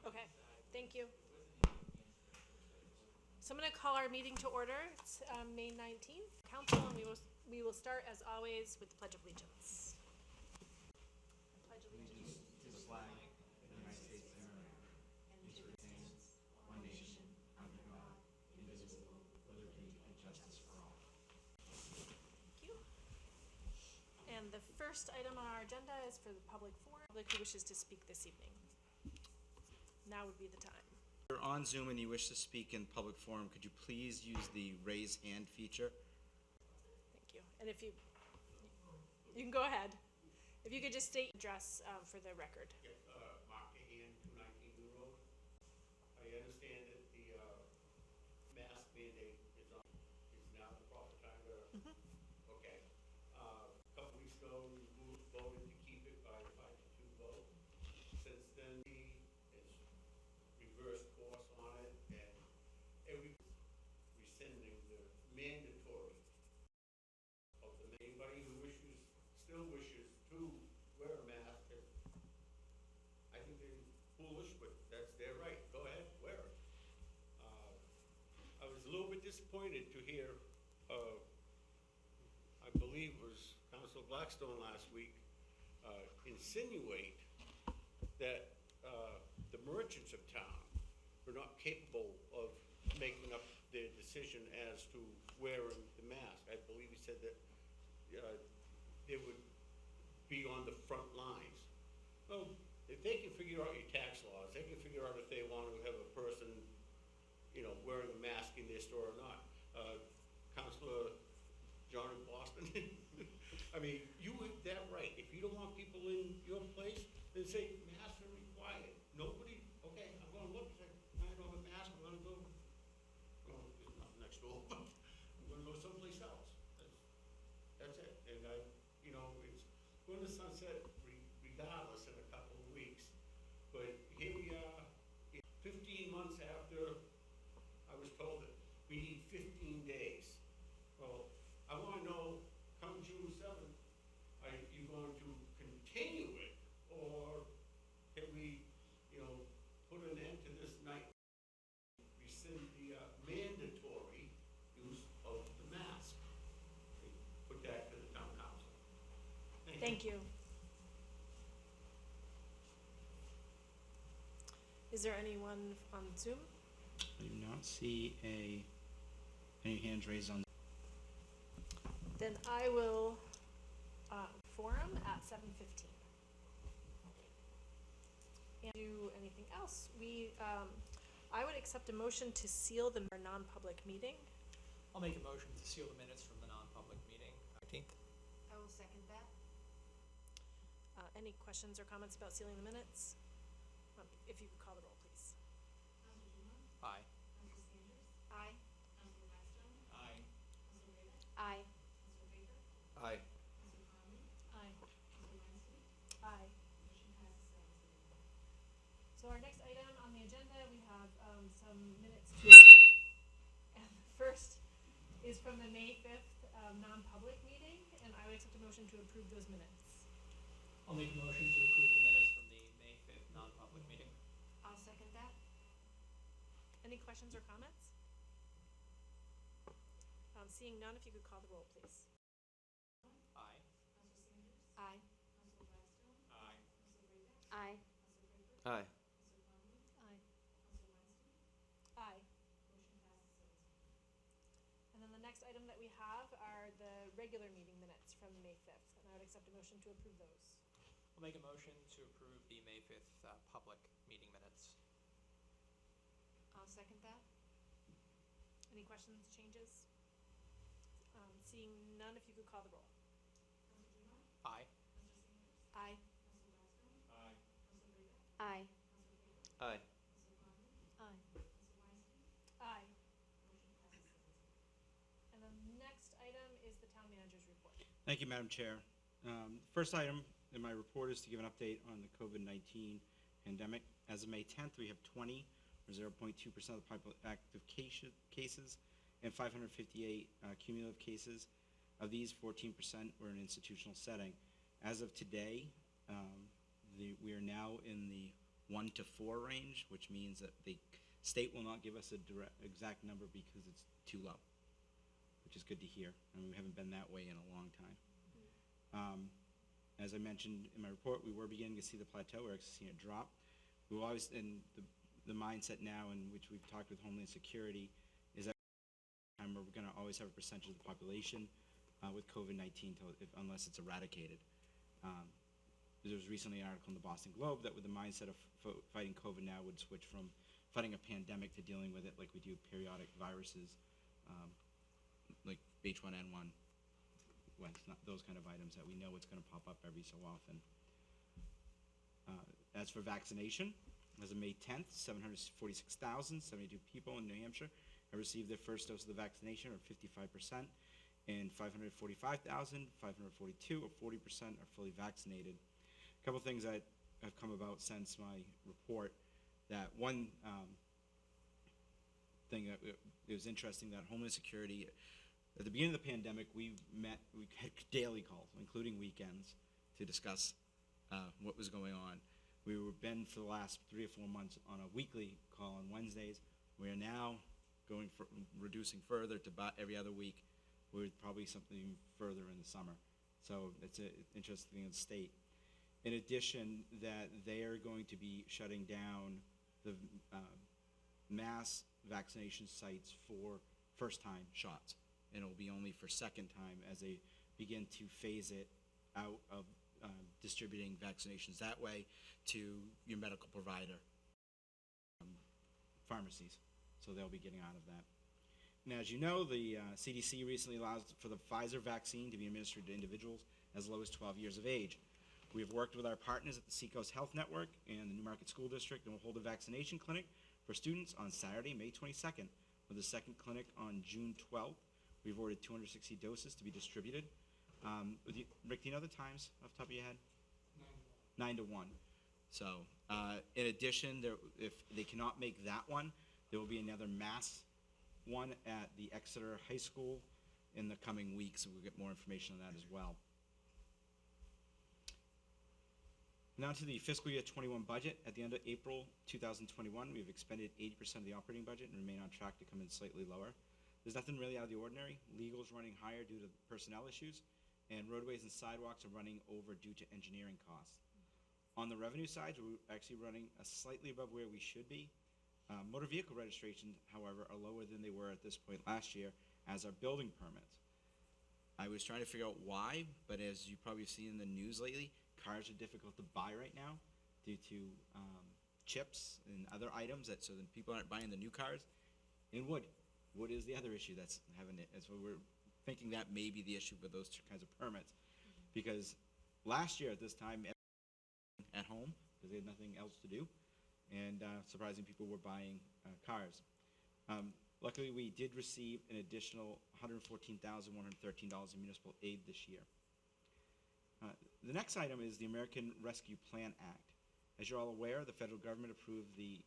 Okay, thank you. So I'm going to call our meeting to order. It's May 19th, council, and we will start as always with the Pledge of Allegiance. I pledge allegiance To the flag of the United States of America, and to the republic, one nation, under God, indivisible, with liberty and justice for all. Thank you. And the first item on our agenda is for the public forum. Public who wishes to speak this evening. Now would be the time. If you're on Zoom and you wish to speak in public forum, could you please use the raise hand feature? Thank you. And if you can go ahead. If you could just state your address for the record. Yep, Mark Cahan, 219 New Road. I understand that the mask mandate is now the proper time to, okay. A couple weeks ago, we voted to keep it by a 5-2 vote. Since then, he has reversed course on it, and rescinding the mandatory of anybody who still wishes to wear a mask. I think they're foolish, but that's their right. Go ahead, wear it. I was a little bit disappointed to hear, I believe it was Councilor Blackstone last week, insinuate that the merchants of town were not capable of making up their decision as to wearing the mask. I believe he said that they would be on the front lines. Well, if they can figure out your tax laws, they can figure out if they want to have a person, wearing a mask in their store or not. Councilor John in Boston, I mean, you were that right. If you don't want people in your place, then say masks are required. Nobody, okay, I'm going to look and say, I don't have a mask, I'm going to go, well, it's not next door, but I'm going to go someplace else. That's it. And it's going to sunset regardless in a couple of weeks. But here we are, 15 months after I was told that we need 15 days. Well, I want to know, come June 7th, are you going to continue it, or can we, put an end to this night, rescind the mandatory use of the mask? Put that to the town council. Thank you. Is there anyone on Zoom? I do not see any hands raised on. Then I will forum at 7:15. And do anything else? I would accept a motion to seal the non-public meeting. I'll make a motion to seal the minutes from the non-public meeting, 19th. I will second that. Any questions or comments about sealing the minutes? If you could call the roll, please. Councilor Dumont? Aye. Councilor Sanders? Aye. Councilor Blackstone? Aye. Councilor Rivas? Aye. Councilor Baker? Aye. Councilor Conley? Aye. Councilor Weinstein? Aye. Motion passes 7-0. So our next item on the agenda, we have some minutes to approve. And the first is from the May 5th non-public meeting, and I would accept a motion to approve those minutes. I'll make a motion to approve the minutes from the May 5th non-public meeting. I'll second that. Any questions or comments? Seeing none, if you could call the roll, please. Aye. Councilor Sanders? Aye. Councilor Blackstone? Aye. Councilor Rivas? Aye. Councilor Baker? Aye. Councilor Conley? Aye. Councilor Weinstein? Aye. Motion passes 7-0. And then the next item that we have are the regular meeting minutes from May 5th, and I would accept a motion to approve those. I'll make a motion to approve the May 5th public meeting minutes. I'll second that. Any questions, changes? Seeing none, if you could call the roll. Councilor Dumont? Aye. Councilor Sanders? Aye. Councilor Blackstone? Aye. Councilor Rivas? Aye. Councilor Baker? Aye. Councilor Conley? Aye. Councilor Weinstein? Aye. Motion passes 7-0. And then the next item is the town manager's report. Thank you, Madam Chair. First item in my report is to give an update on the COVID-19 pandemic. As of May 10th, we have 20, or 0.2% of the active cases, and 558 cumulative cases. Of these, 14% were in an institutional setting. As of today, we are now in the 1 to 4 range, which means that the state will not give us a direct, exact number because it's too low, which is good to hear. I mean, we haven't been that way in a long time. As I mentioned in my report, we were beginning to see the plateau. We're actually seeing it drop. We've always, in the mindset now, in which we've talked with Homeland Security, is that we're going to always have a percentage of the population with COVID-19 unless it's eradicated. There was recently an article in the Boston Globe that with the mindset of fighting COVID now would switch from fighting a pandemic to dealing with it like we do periodic viruses, like H1N1. Well, it's not those kind of items that we know it's going to pop up every so often. As for vaccination, as of May 10th, 746,072 people in New Hampshire have received their first dose of the vaccination, or 55%, and 545,542, or 40%, are fully vaccinated. A couple things that have come about since my report. That one thing that it was interesting that Homeland Security, at the beginning of the pandemic, we had daily calls, including weekends, to discuss what was going on. We were been for the last 3 or 4 months on a weekly call on Wednesdays. We are now reducing further to about every other week, with probably something further in the summer. So it's an interesting thing in the state. In addition, that they are going to be shutting down the mass vaccination sites for first-time shots, and it will be only for second time as they begin to phase it out of distributing vaccinations that way to your medical provider, pharmacies. So they'll be getting out of that. And as you know, the CDC recently allowed for the Pfizer vaccine to be administered to individuals as low as 12 years of age. We have worked with our partners at the Seacoast Health Network and the Newmarket School District, and will hold a vaccination clinic for students on Saturday, May 22nd, with a second clinic on June 12th. We've ordered 260 doses to be distributed. Rick, do you know the times off the top of your head? 9 to 1. So, in addition, if they cannot make that one, there will be another mass one at the Exeter High School in the coming weeks, and we'll get more information on that as well. Now to the fiscal year 21 budget. At the end of April 2021, we've expended 80% of the operating budget and remain on track to come in slightly lower. There's nothing really out of the ordinary. Legal is running higher due to personnel issues, and roadways and sidewalks are running over due to engineering costs. On the revenue side, we're actually running slightly above where we should be. Motor vehicle registrations, however, are lower than they were at this point last year, as are building permits. I was trying to figure out why, but as you probably see in the news lately, cars are difficult to buy right now due to chips and other items, so then people aren't buying the new cars. And wood is the other issue that's having it. And so we're thinking that may be the issue with those two kinds of permits, because last year at this time, everyone at home because they had nothing else to do, and surprising people were buying cars. Luckily, we did receive an additional $114,113 in municipal aid this year. The next item is the American Rescue Plan Act. As you're all aware, the federal government approved the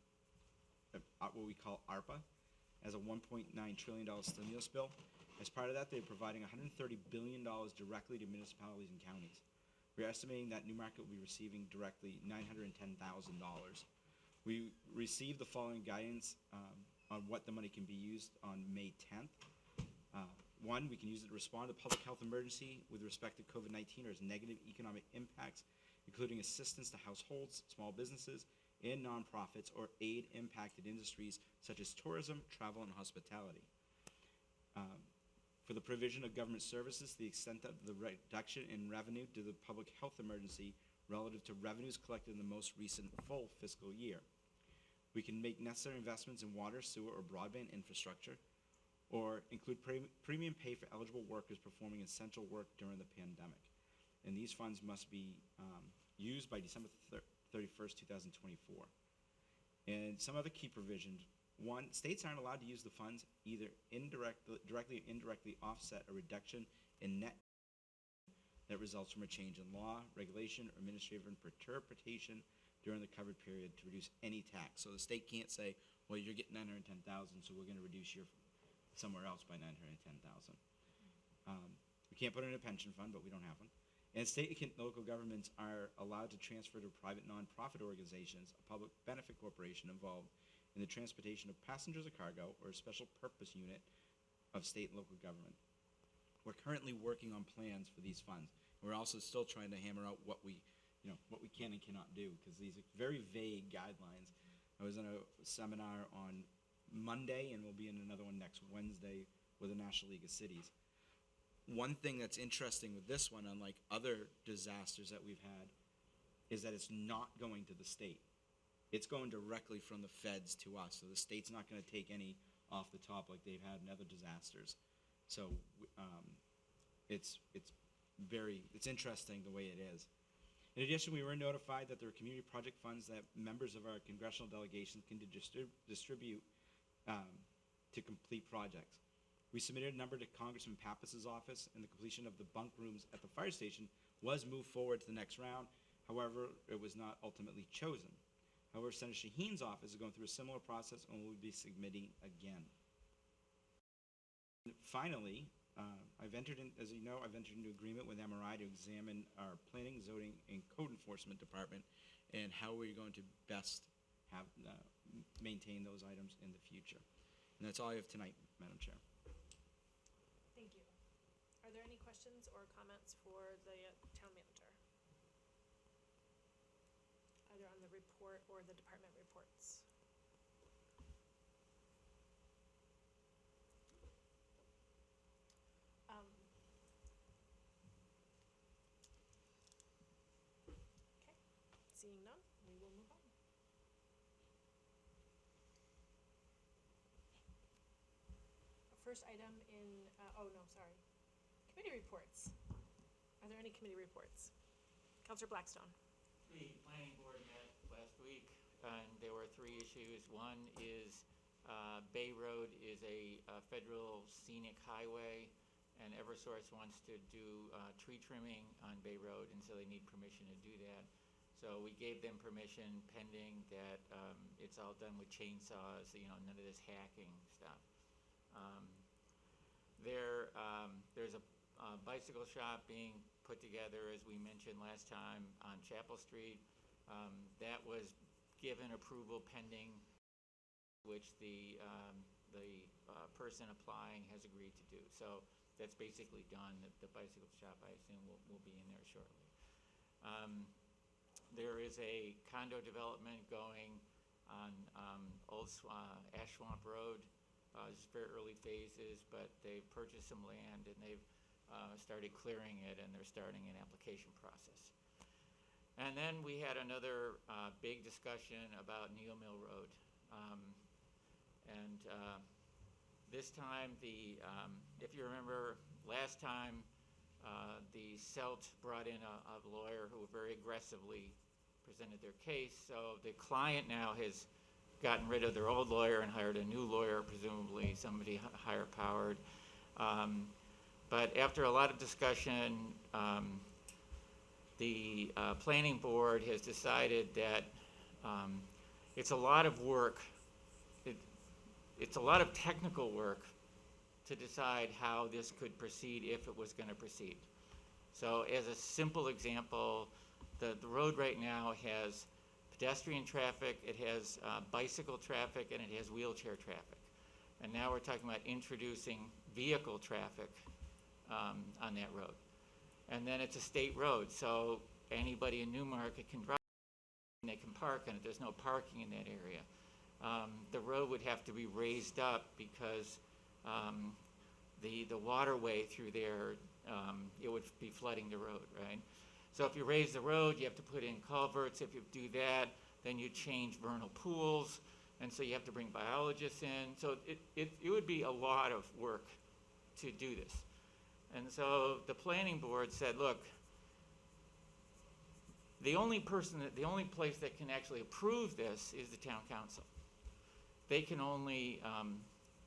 what we call ARPA as a $1.9 trillion stimulus bill. As part of that, they're providing $130 billion directly to municipalities and counties. We're estimating that Newmarket will be receiving directly $910,000. We received the following guidance on what the money can be used on May 10th. One, we can use it to respond to public health emergency with respect to COVID-19 or its negative economic impacts, including assistance to households, small businesses, and nonprofits, or aid impacted industries such as tourism, travel, and hospitality. For the provision of government services to the extent of the reduction in revenue due to the public health emergency relative to revenues collected in the most recent full fiscal year. We can make necessary investments in water, sewer, or broadband infrastructure, or include premium pay for eligible workers performing essential work during the pandemic. And these funds must be used by December 31st, 2024. And some other key provisions. One, states aren't allowed to use the funds either directly or indirectly offset a reduction in net that results from a change in law, regulation, or administrative interpretation during the covered period to reduce any tax. So the state can't say, well, you're getting $910,000, so we're going to reduce your somewhere else by $910,000. We can't put it in a pension fund, but we don't have one. And state and local governments are allowed to transfer to private nonprofit organizations, a public benefit corporation involved in the transportation of passengers or cargo, or a special purpose unit of state and local government. We're currently working on plans for these funds. We're also still trying to hammer out what we can and cannot do, because these are very vague guidelines. I was in a seminar on Monday, and we'll be in another one next Wednesday with the National League of Cities. One thing that's interesting with this one, unlike other disasters that we've had, is that it's not going to the state. It's going directly from the feds to us. So the state's not going to take any off the top like they've had in other disasters. So it's interesting the way it is. In addition, we were notified that there are community project funds that members of our congressional delegation can distribute to complete projects. We submitted a number to Congressman Pappas's office, and the completion of the bunk rooms at the fire station was moved forward to the next round. However, it was not ultimately chosen. However, Senator Shaheen's office is going through a similar process and will be submitting again. And finally, I've entered into agreement with MRI to examine our planning, zoning, and code enforcement department and how we're going to best have maintain those items in the future. And that's all I have tonight, Madam Chair. Thank you. Are there any questions or comments for the town manager? Either on the report or the department reports? Okay, seeing none, we will move on. First item in, committee reports. Are there any committee reports? Councilor Blackstone. The planning board met last week, and there were 3 issues. One is Bay Road is a federal scenic highway, and Eversource wants to do tree trimming on Bay Road, and so they need permission to do that. So we gave them permission pending that it's all done with chainsaws, none of this hacking stuff. There's a bicycle shop being put together, as we mentioned last time, on Chapel Street. That was given approval pending, which the person applying has agreed to do. So that's basically done. The bicycle shop, I assume, will be in there shortly. There is a condo development going on Old Ash Swamp Road. It's very early phases, but they've purchased some land and they've started clearing it, and they're starting an application process. And then we had another big discussion about Neal Mill Road. This time, if you remember, last time the CELT brought in a lawyer who very aggressively presented their case. So the client now has gotten rid of their old lawyer and hired a new lawyer, presumably somebody higher powered. But after a lot of discussion, the planning board has decided that it's a lot of work. It's a lot of technical work to decide how this could proceed if it was going to proceed. So as a simple example, the road right now has pedestrian traffic, it has bicycle traffic, and it has wheelchair traffic. And now we're talking about introducing vehicle traffic on that road. And then it's a state road, so anybody in Newmarket can drive and they can park in it. There's no parking in that area. The road would have to be raised up because the waterway through there, it would be flooding the road, right? So if you raise the road, you have to put in culverts. If you do that, then you change vernal pools, and so you have to bring biologists in. So it would be a lot of work to do this. And so the planning board said, look, the only place that can actually approve this is the town council. They can only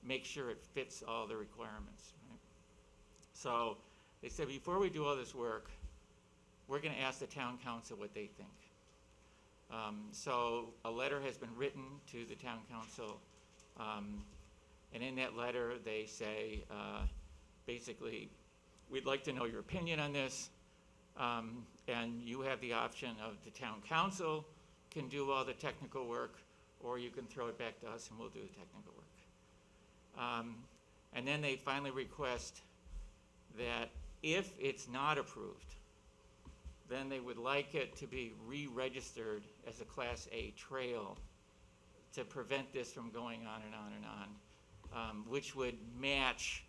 make sure it fits all the requirements, right? So they said, before we do all this work, we're going to ask the town council what they think. So a letter has been written to the town council, and in that letter they say, basically, we'd like to know your opinion on this. And you have the option of the town council can do all the technical work, or you can throw it back to us and we'll do the technical work. And then they finally request that if it's not approved, then they would like it to be re-registered as a Class A trail to prevent this from going on and on and on, which would match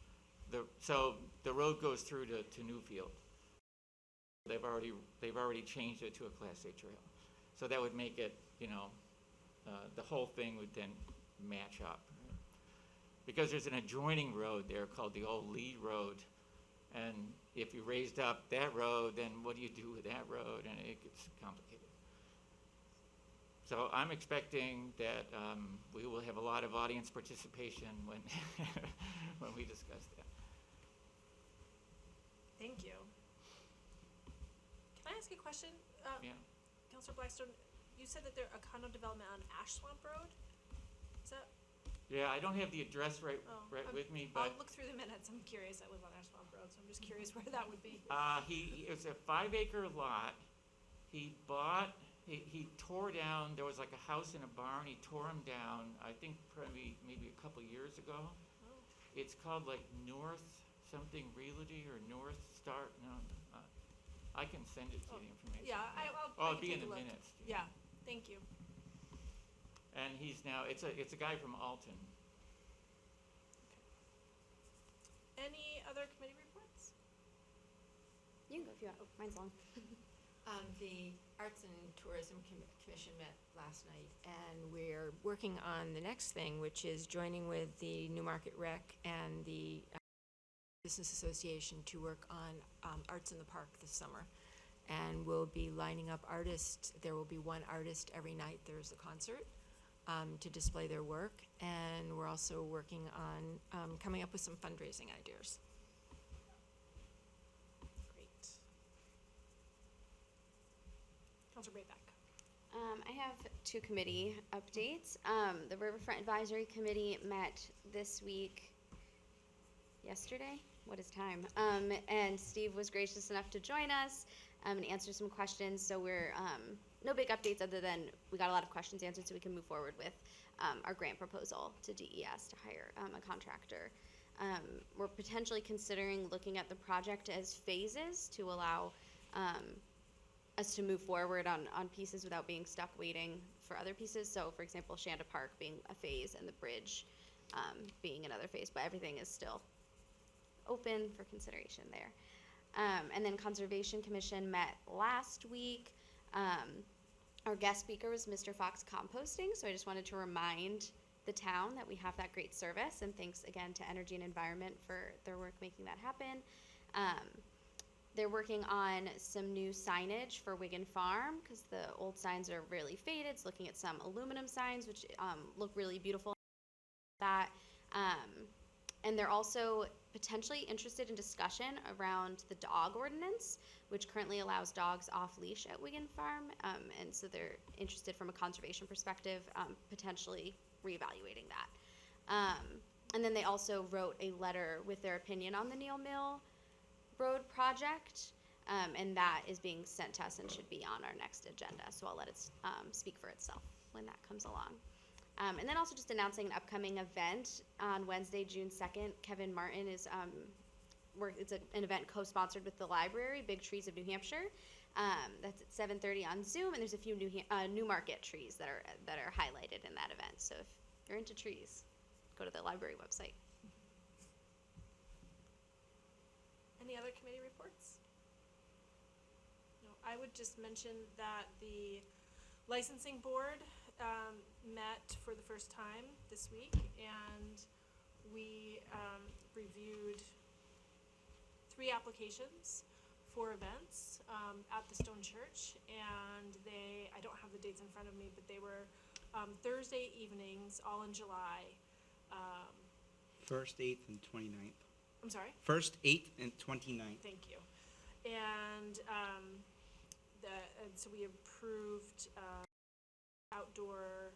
so the road goes through to Newfield. They've already changed it to a Class A trail. So that would make it, the whole thing would then match up. Because there's an adjoining road there called the Old Lee Road, and if you raised up that road, then what do you do with that road? And it gets complicated. So I'm expecting that we will have a lot of audience participation when when we discuss that. Thank you. Can I ask a question? Yeah. Councilor Blackstone, you said that there a condo development on Ash Swamp Road? Is that? Yeah, I don't have the address right I'm- with me, I'll but look through the minutes. I'm curious. I live on Ash Swamp Road, so I'm just curious where that would be. it's a 5-acre lot. He bought. He tore down. There was like a house and a barn. He tore them down. I think probably maybe a couple years ago. Oh. It's called like North something Realty or North Star. No, I can send it to you, the information. Yeah, I'll Oh, it'll I can be in take a the look. minutes. Yeah, thank you. And he's now, it's a guy from Alton. Any other committee reports? You can go if you want. Oh, mine's long. The Arts and Tourism Commission met last night, and we're working on the next thing, which is joining with the Newmarket Rec and the Business Association to work on Arts in the Park this summer. And we'll be lining up artists. There will be one artist every night. There's a concert to display their work, and we're also working on coming up with some fundraising ideas. Great. Councilor Brayback. I have 2 committee updates. The Riverfront Advisory Committee met this week, yesterday? What is time? And Steve was gracious enough to join us and answer some questions. So we're, no big updates other than we got a lot of questions answered so we can move forward with our grant proposal to DES to hire a contractor. We're potentially considering looking at the project as phases to allow us to move forward on pieces without being stuck waiting for other pieces. So for example, Shanda Park being a phase and the bridge being another phase, but everything is still open for consideration there. And then Conservation Commission met last week. Our guest speaker was Mr. Fox Composting, so I just wanted to remind the town that we have that great service, and thanks again to Energy and Environment for their work making that happen. They're working on some new signage for Wigan Farm because the old signs are really faded. It's looking at some aluminum signs, which look really beautiful. And they're also potentially interested in discussion around the dog ordinance, which currently allows dogs off leash at Wigan Farm. And so they're interested from a conservation perspective, potentially reevaluating that. And then they also wrote a letter with their opinion on the Neal Mill Road project, and that is being sent to us and should be on our next agenda. So I'll let it speak for itself when that comes along. And then also just announcing an upcoming event on Wednesday, June 2nd. Kevin Martin is, it's an event co-sponsored with the library, Big Trees of New Hampshire. That's at 7:30 on Zoom, and there's a few Newmarket trees that are highlighted in that event. So if you're into trees, go to the library website. Any other committee reports? No, I would just mention that the licensing board met for the first time this week, and we reviewed 3 applications for events at the Stone Church, and I don't have the dates in front of me, but they were Thursday evenings, all in July. 1st, 8th, and 29th. I'm sorry? 1st, 8th, and 29th. Thank you. And so we approved outdoor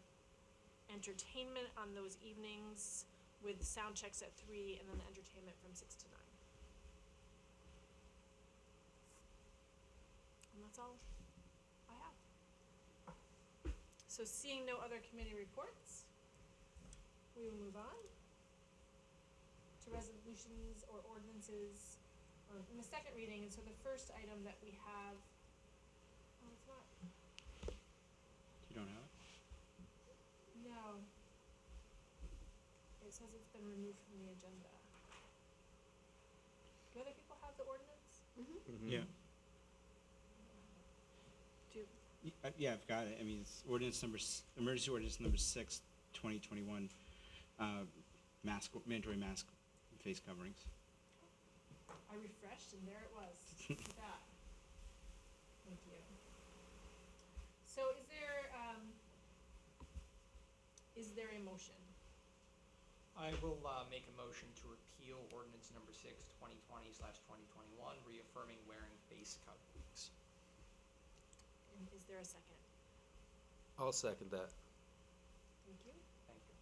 entertainment on those evenings with sound checks at 3 and then the entertainment from 6 to 9. that's all I have. So seeing no other committee reports, we will move on to resolutions or ordinances in the second reading. And so the first item that we have, oh, it's not, You don't have it? no. It says it's been removed from the agenda. Do other people have the ordinance? Yeah. Do, Yeah, I've got it. I mean, it's emergency ordinance number 6, 2021, mandatory mask and face coverings. I refreshed and there it was. Look at that. Thank you. So is there a motion? I will make a motion to repeal ordinance number 6, 2020/2021, reaffirming wearing face coverings. And is there a second? I'll second that. Thank you. Thank you.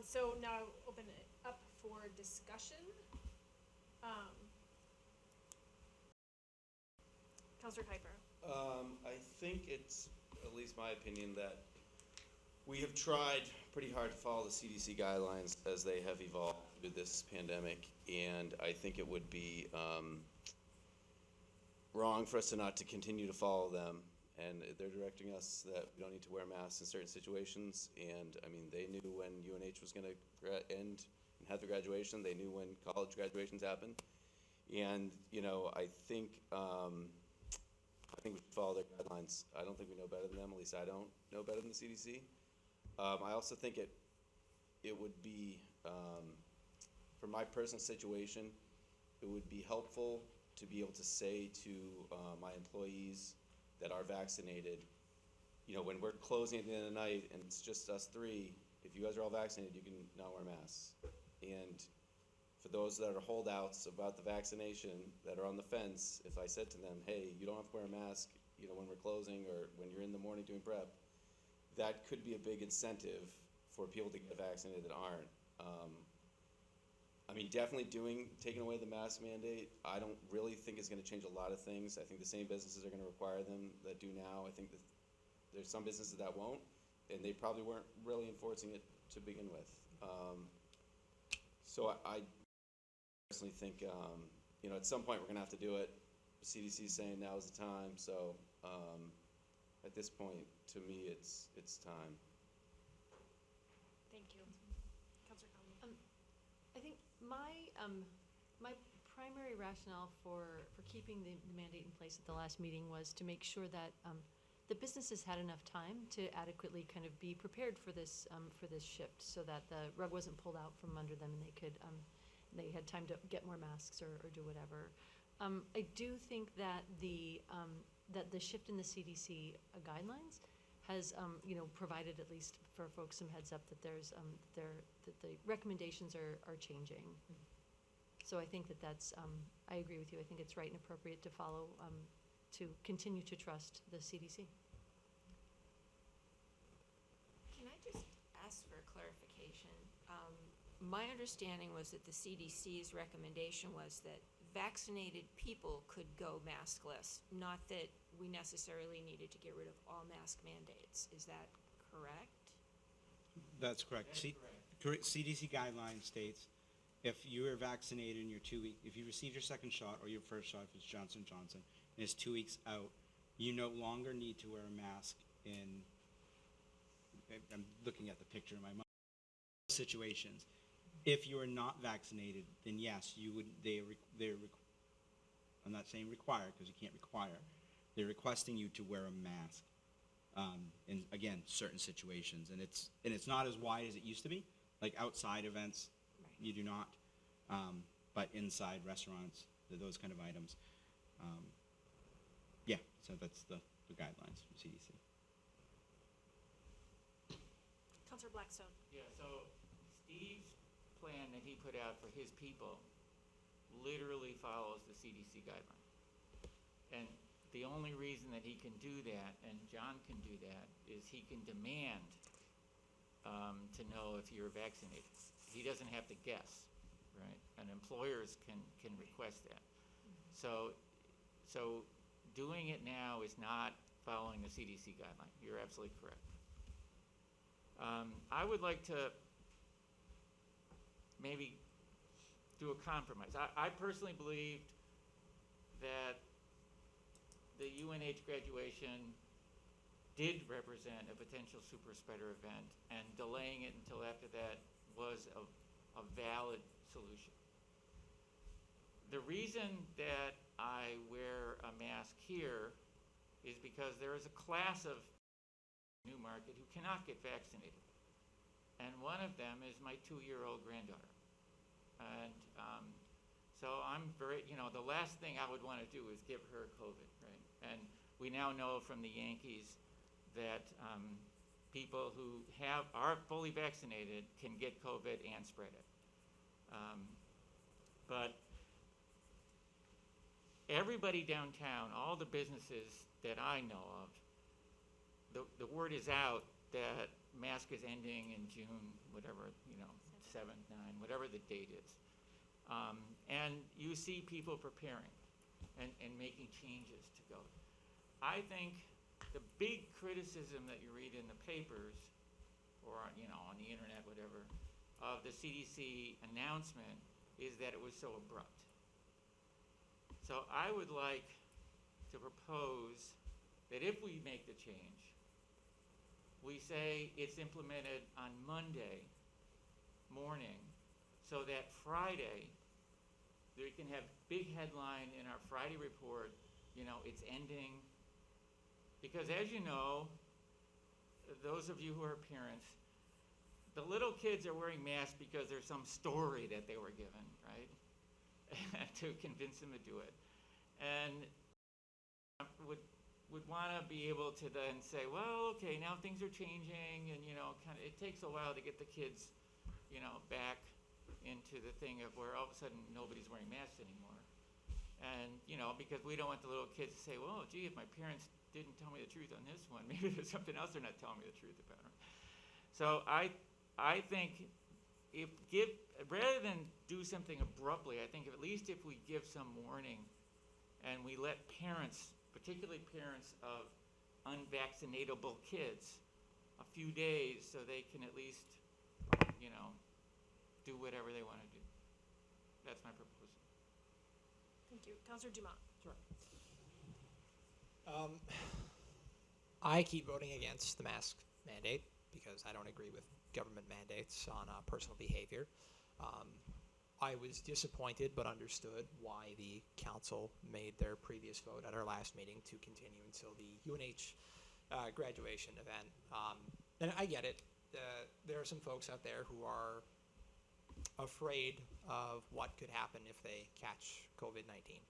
So now I'll open it up for discussion. Counselor Kuiper. I think it's, at least my opinion, that we have tried pretty hard to follow the CDC guidelines as they have evolved through this pandemic, and I think it would be wrong for us to not to continue to follow them. And they're directing us that we don't need to wear masks in certain situations, and I mean, they knew when UNH was going to end and have the graduation. They knew when college graduations happened, and you know, I think we should follow their guidelines. I don't think we know better than them. At least I don't know better than the CDC. I also think it would be, for my personal situation, it would be helpful to be able to say to my employees that are vaccinated, you know, when we're closing at the end of the night and it's just us three, if you guys are all vaccinated, you can not wear masks. And for those that are holdouts about the vaccination, that are on the fence, if I said to them, hey, you don't have to wear a mask, you know, when we're closing or when you're in the morning doing prep, that could be a big incentive for people to get vaccinated that aren't. I mean, definitely taking away the mask mandate, I don't really think it's going to change a lot of things. I think the same businesses are going to require them that do now. I think that there's some businesses that won't, and they probably weren't really enforcing it to begin with. So I personally think, you know, at some point we're going to have to do it. The CDC is saying now is the time, so at this point, to me, it's time. Thank you. Counselor Conley. I think my primary rationale for keeping the mandate in place at the last meeting was to make sure that the businesses had enough time to adequately kind of be prepared for this shift, so that the rug wasn't pulled out from under them and they had time to get more masks or do whatever. I do think that the shift in the CDC guidelines has provided, at least for folks, some heads up that that the recommendations are changing. So I think that's I agree with you. I think it's right and appropriate to follow, to continue to trust the CDC. Can I just ask for clarification? My understanding was that the CDC's recommendation was that vaccinated people could go maskless, not that we necessarily needed to get rid of all mask mandates. Is that correct? That's correct. CDC guideline states if you are vaccinated in your 2 week, if you received your second shot or your first shot, if it's Johnson & Johnson, and it's 2 weeks out, you no longer need to wear a mask in, I'm looking at the picture in my mind, situations. If you are not vaccinated, then yes, you would, I'm not saying require, because you can't require, they're requesting you to wear a mask in, again, certain situations. And it's not as wide as it used to be. Like outside events, Right. you do not, but inside restaurants, those kind of items. Yeah, so that's the guidelines from CDC. Counselor Blackstone. Yeah, so Steve's plan that he put out for his people literally follows the CDC guideline. And the only reason that he can do that, and John can do that, is he can demand to know if you're vaccinated. He doesn't have to guess, right? And employers can request that. So doing it now is not following the CDC guideline. You're absolutely correct. I would like to maybe do a compromise. I personally believed that the UNH graduation did represent a potential super spreader event, and delaying it until after that was a valid solution. The reason that I wear a mask here is because there is a class of Newmarket who cannot get vaccinated. And one of them is my 2-year-old granddaughter. And so I'm very, the last thing I would want to do is give her COVID, right? And we now know from the Yankees that people who are fully vaccinated can get COVID and spread it. But everybody downtown, all the businesses that I know of, the word is out that mask is ending in June, whatever, 7th, 9th, whatever the date is. And you see people preparing and making changes to go. I think the big criticism that you read in the papers or on the internet, whatever, of the CDC announcement is that it was so abrupt. So I would like to propose that if we make the change, we say it's implemented on Monday morning so that Friday, we can have big headline in our Friday report, it's ending. Because as you know, those of you who are parents, the little kids are wearing masks because there's some story that they were given, right? To convince them to do it. And would want to be able to then say, well, okay, now things are changing, and it takes a while to get the kids, back into the thing of where all of a sudden nobody's wearing masks anymore. And because we don't want the little kids to say, well, gee, if my parents didn't tell me the truth on this one, maybe there's something else they're not telling me the truth about. So I think rather than do something abruptly, I think at least if we give some warning and we let parents, particularly parents of unvaccinatable kids, a few days so they can at least, do whatever they want to do. That's my proposal. Thank you. Councilor Dumont. Sure. I keep voting against the mask mandate because I don't agree with government mandates on personal behavior. I was disappointed but understood why the council made their previous vote at our last meeting to continue until the UNH graduation event. And I get it. There are some folks out there who are afraid of what could happen if they catch COVID-19.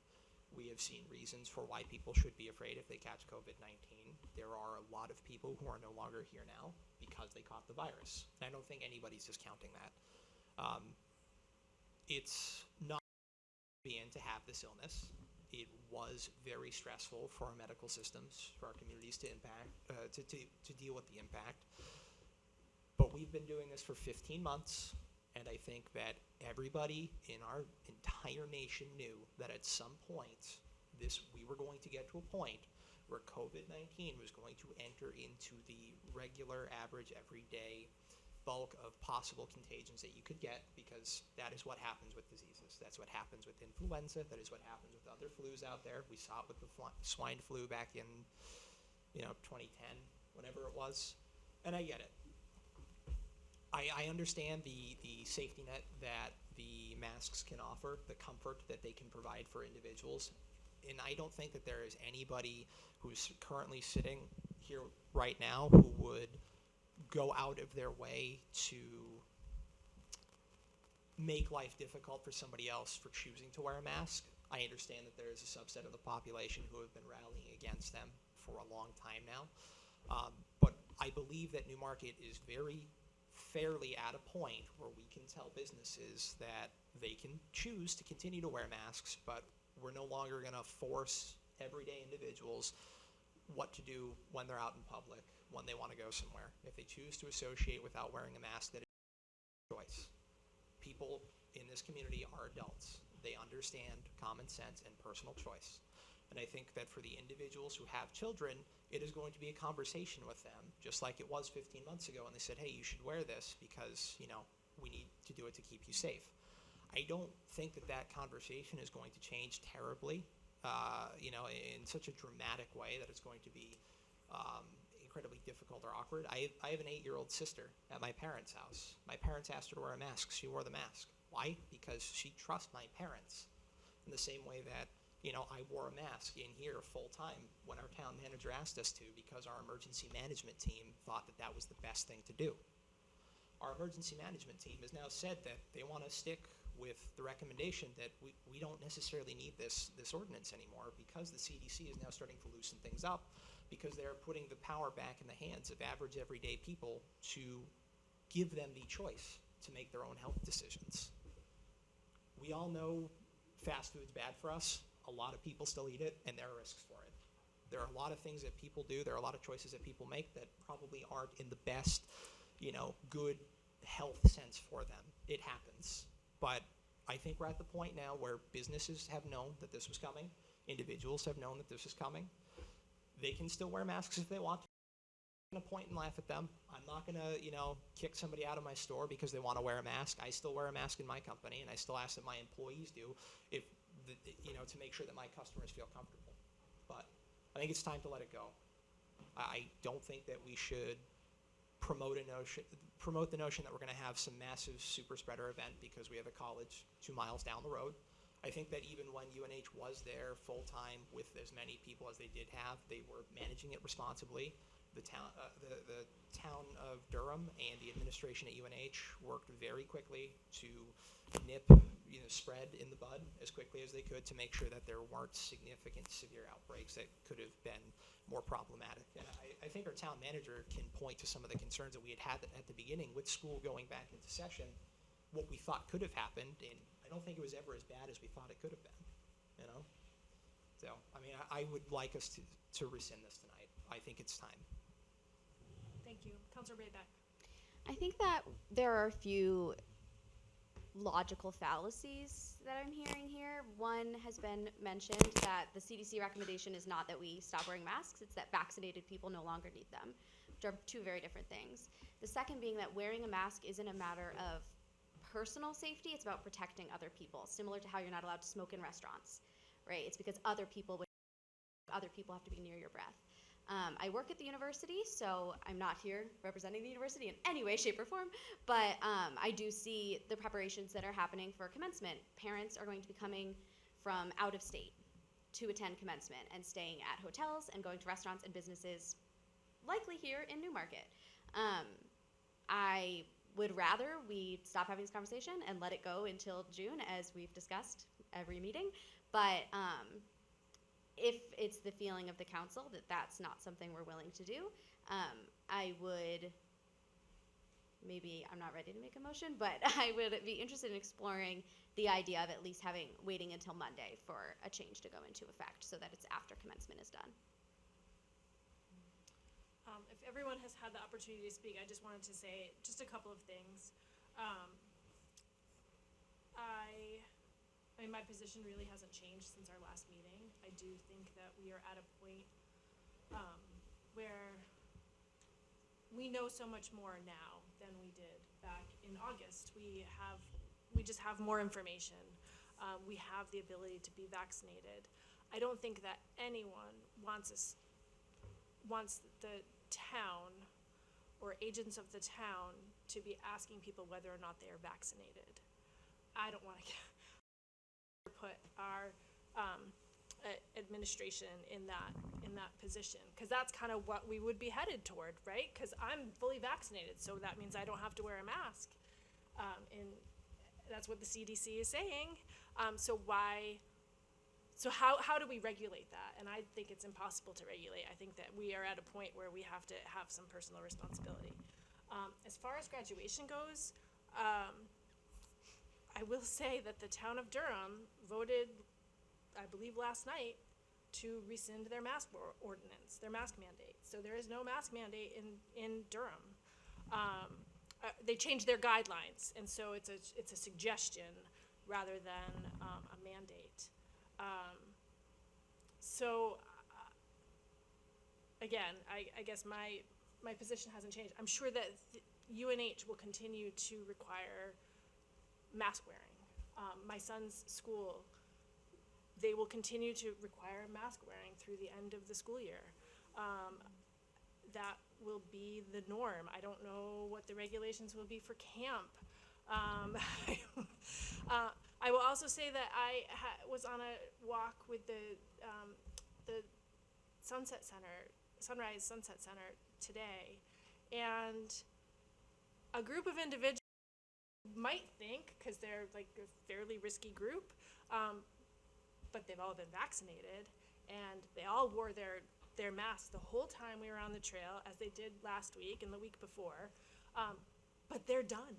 We have seen reasons for why people should be afraid if they catch COVID-19. There are a lot of people who are no longer here now because they caught the virus. And I don't think anybody's discounting that. It's not to have this illness. It was very stressful for our medical systems, for our communities to deal with the impact. But we've been doing this for 15 months. And I think that everybody in our entire nation knew that at some point, we were going to get to a point where COVID-19 was going to enter into the regular, average, everyday bulk of possible contagions that you could get, because that is what happens with diseases. That's what happens with influenza. That is what happens with other flus out there. We saw it with the swine flu back in 2010, whenever it was. And I get it. I understand the safety net that the masks can offer, the comfort that they can provide for individuals. And I don't think that there is anybody who's currently sitting here right now who would go out of their way to make life difficult for somebody else for choosing to wear a mask. I understand that there is a subset of the population who have been rallying against them for a long time now. But I believe that Newmarket is very fairly at a point where we can tell businesses that they can choose to continue to wear masks, but we're no longer going to force everyday individuals what to do when they're out in public, when they want to go somewhere. If they choose to associate without wearing a mask, that is a choice. People in this community are adults. They understand common sense and personal choice. And I think that for the individuals who have children, it is going to be a conversation with them, just like it was 15 months ago, and they said, hey, you should wear this because, we need to do it to keep you safe. I don't think that that conversation is going to change terribly, in such a dramatic way that it's going to be incredibly difficult or awkward. I have an 8-year-old sister at my parents' house. My parents asked her to wear a mask. She wore the mask. Why? Because she trusts my parents in the same way that, I wore a mask in here full-time when our town manager asked us to because our emergency management team thought that that was the best thing to do. Our emergency management team has now said that they want to stick with the recommendation that we don't necessarily need this ordinance anymore because the CDC is now starting to loosen things up because they're putting the power back in the hands of average everyday people to give them the choice to make their own health decisions. We all know fast food's bad for us. A lot of people still eat it, and there are risks for it. There are a lot of things that people do, there are a lot of choices that people make that probably aren't in the best, good health sense for them. It happens. But I think we're at the point now where businesses have known that this was coming, individuals have known that this is coming. They can still wear masks if they want to. I'm not going to point and laugh at them. I'm not going to, kick somebody out of my store because they want to wear a mask. I still wear a mask in my company, and I still ask that my employees do, to make sure that my customers feel comfortable. But I think it's time to let it go. I don't think that we should promote the notion that we're going to have some massive super spreader event because we have a college 2 miles down the road. I think that even when UNH was there full-time with as many people as they did have, they were managing it responsibly. The town of Durham and the administration at UNH worked very quickly to nip spread in the bud as quickly as they could to make sure that there weren't significant severe outbreaks that could have been more problematic. And I think our town manager can point to some of the concerns that we had at the beginning with school going back into session, what we thought could have happened, and I don't think it was ever as bad as we thought it could have been, So, I would like us to rescind this tonight. I think it's time. Thank you. Councilor Brayback. I think that there are a few logical fallacies that I'm hearing here. One has been mentioned that the CDC recommendation is not that we stop wearing masks, it's that vaccinated people no longer need them, which are two very different things. The second being that wearing a mask isn't a matter of personal safety, it's about protecting other people, similar to how you're not allowed to smoke in restaurants, right? It's because other people have to be near your breath. I work at the university, so I'm not here representing the university in any way, shape, or form, but I do see the preparations that are happening for commencement. Parents are going to be coming from out of state to attend commencement and staying at hotels and going to restaurants and businesses, likely here in Newmarket. I would rather we stop having this conversation and let it go until June, as we've discussed every meeting, but if it's the feeling of the council that that's not something we're willing to do, I would, maybe I'm not ready to make a motion, but I would be interested in exploring the idea of at least waiting until Monday for a change to go into effect so that it's after commencement is done. If everyone has had the opportunity to speak, I just wanted to say just a couple of things. My position really hasn't changed since our last meeting. I do think that we are at a point where we know so much more now than we did back in August. We just have more information. We have the ability to be vaccinated. I don't think that anyone wants the town or agents of the town to be asking people whether or not they are vaccinated. I don't want to put our administration in that position, because that's kind of what we would be headed toward, right? Because I'm fully vaccinated, so that means I don't have to wear a mask, and that's what the CDC is saying. So how do we regulate that? And I think it's impossible to regulate. I think that we are at a point where we have to have some personal responsibility. As far as graduation goes, I will say that the town of Durham voted, I believe last night, to rescind their mask ordinance, their mask mandate. So there is no mask mandate in Durham. They changed their guidelines, and so it's a suggestion rather than a mandate. So, again, I guess my position hasn't changed. I'm sure that UNH will continue to require mask wearing. My son's school, they will continue to require mask wearing through the end of the school year. That will be the norm. I don't know what the regulations will be for camp. I will also say that I was on a walk with the Sunrise Sunset Center today, and a group of individuals might think, because they're like a fairly risky group, but they've all been vaccinated, and they all wore their masks the whole time we were on the trail, as they did last week and the week before, but they're done.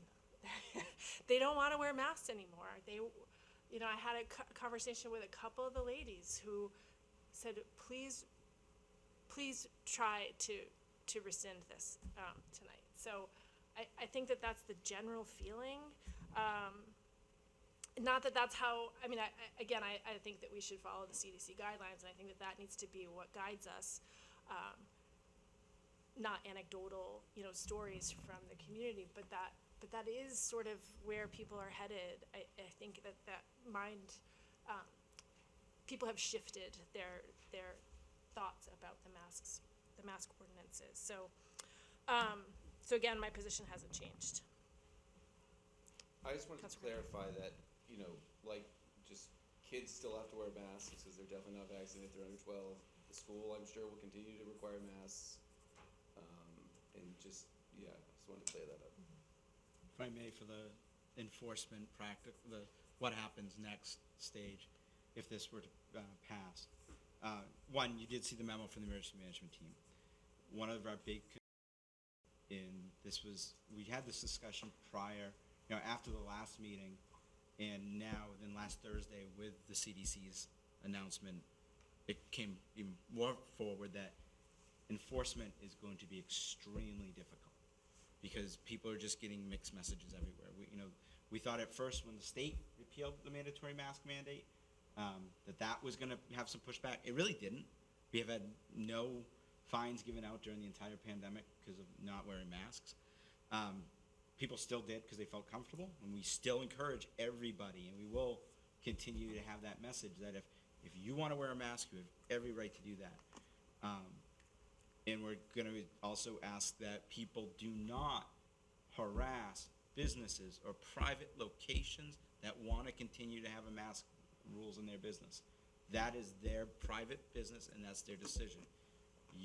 They don't want to wear masks anymore. I had a conversation with a couple of the ladies who said, please try to rescind this tonight. So I think that that's the general feeling. Not that that's how, I think that we should follow the CDC guidelines, and I think that that needs to be what guides us, not anecdotal, stories from the community, but that is sort of where people are headed. I think that mind, people have shifted their thoughts about the mask ordinances. So again, my position hasn't changed. I just wanted to clarify that, just kids still have to wear masks because they're definitely not vaccinated if they're under 12. The school, I'm sure, will continue to require masks. Just wanted to clear that up. If I may, for the enforcement what happens next stage, if this were to pass. One, you did see the memo from the emergency management team. One of our big, we had this discussion prior, after the last meeting, and now, then last Thursday with the CDC's announcement, it came even more forward that enforcement is going to be extremely difficult because people are just getting mixed messages everywhere. We thought at first when the state repealed the mandatory mask mandate, that was going to have some pushback. It really didn't. We have had no fines given out during the entire pandemic because of not wearing masks. People still did because they felt comfortable, and we still encourage everybody, and we will continue to have that message that if you want to wear a mask, you have every right to do that. And we're going to also ask that people do not harass businesses or private locations that want to continue to have a mask rules in their business. That is their private business, and that's their decision. If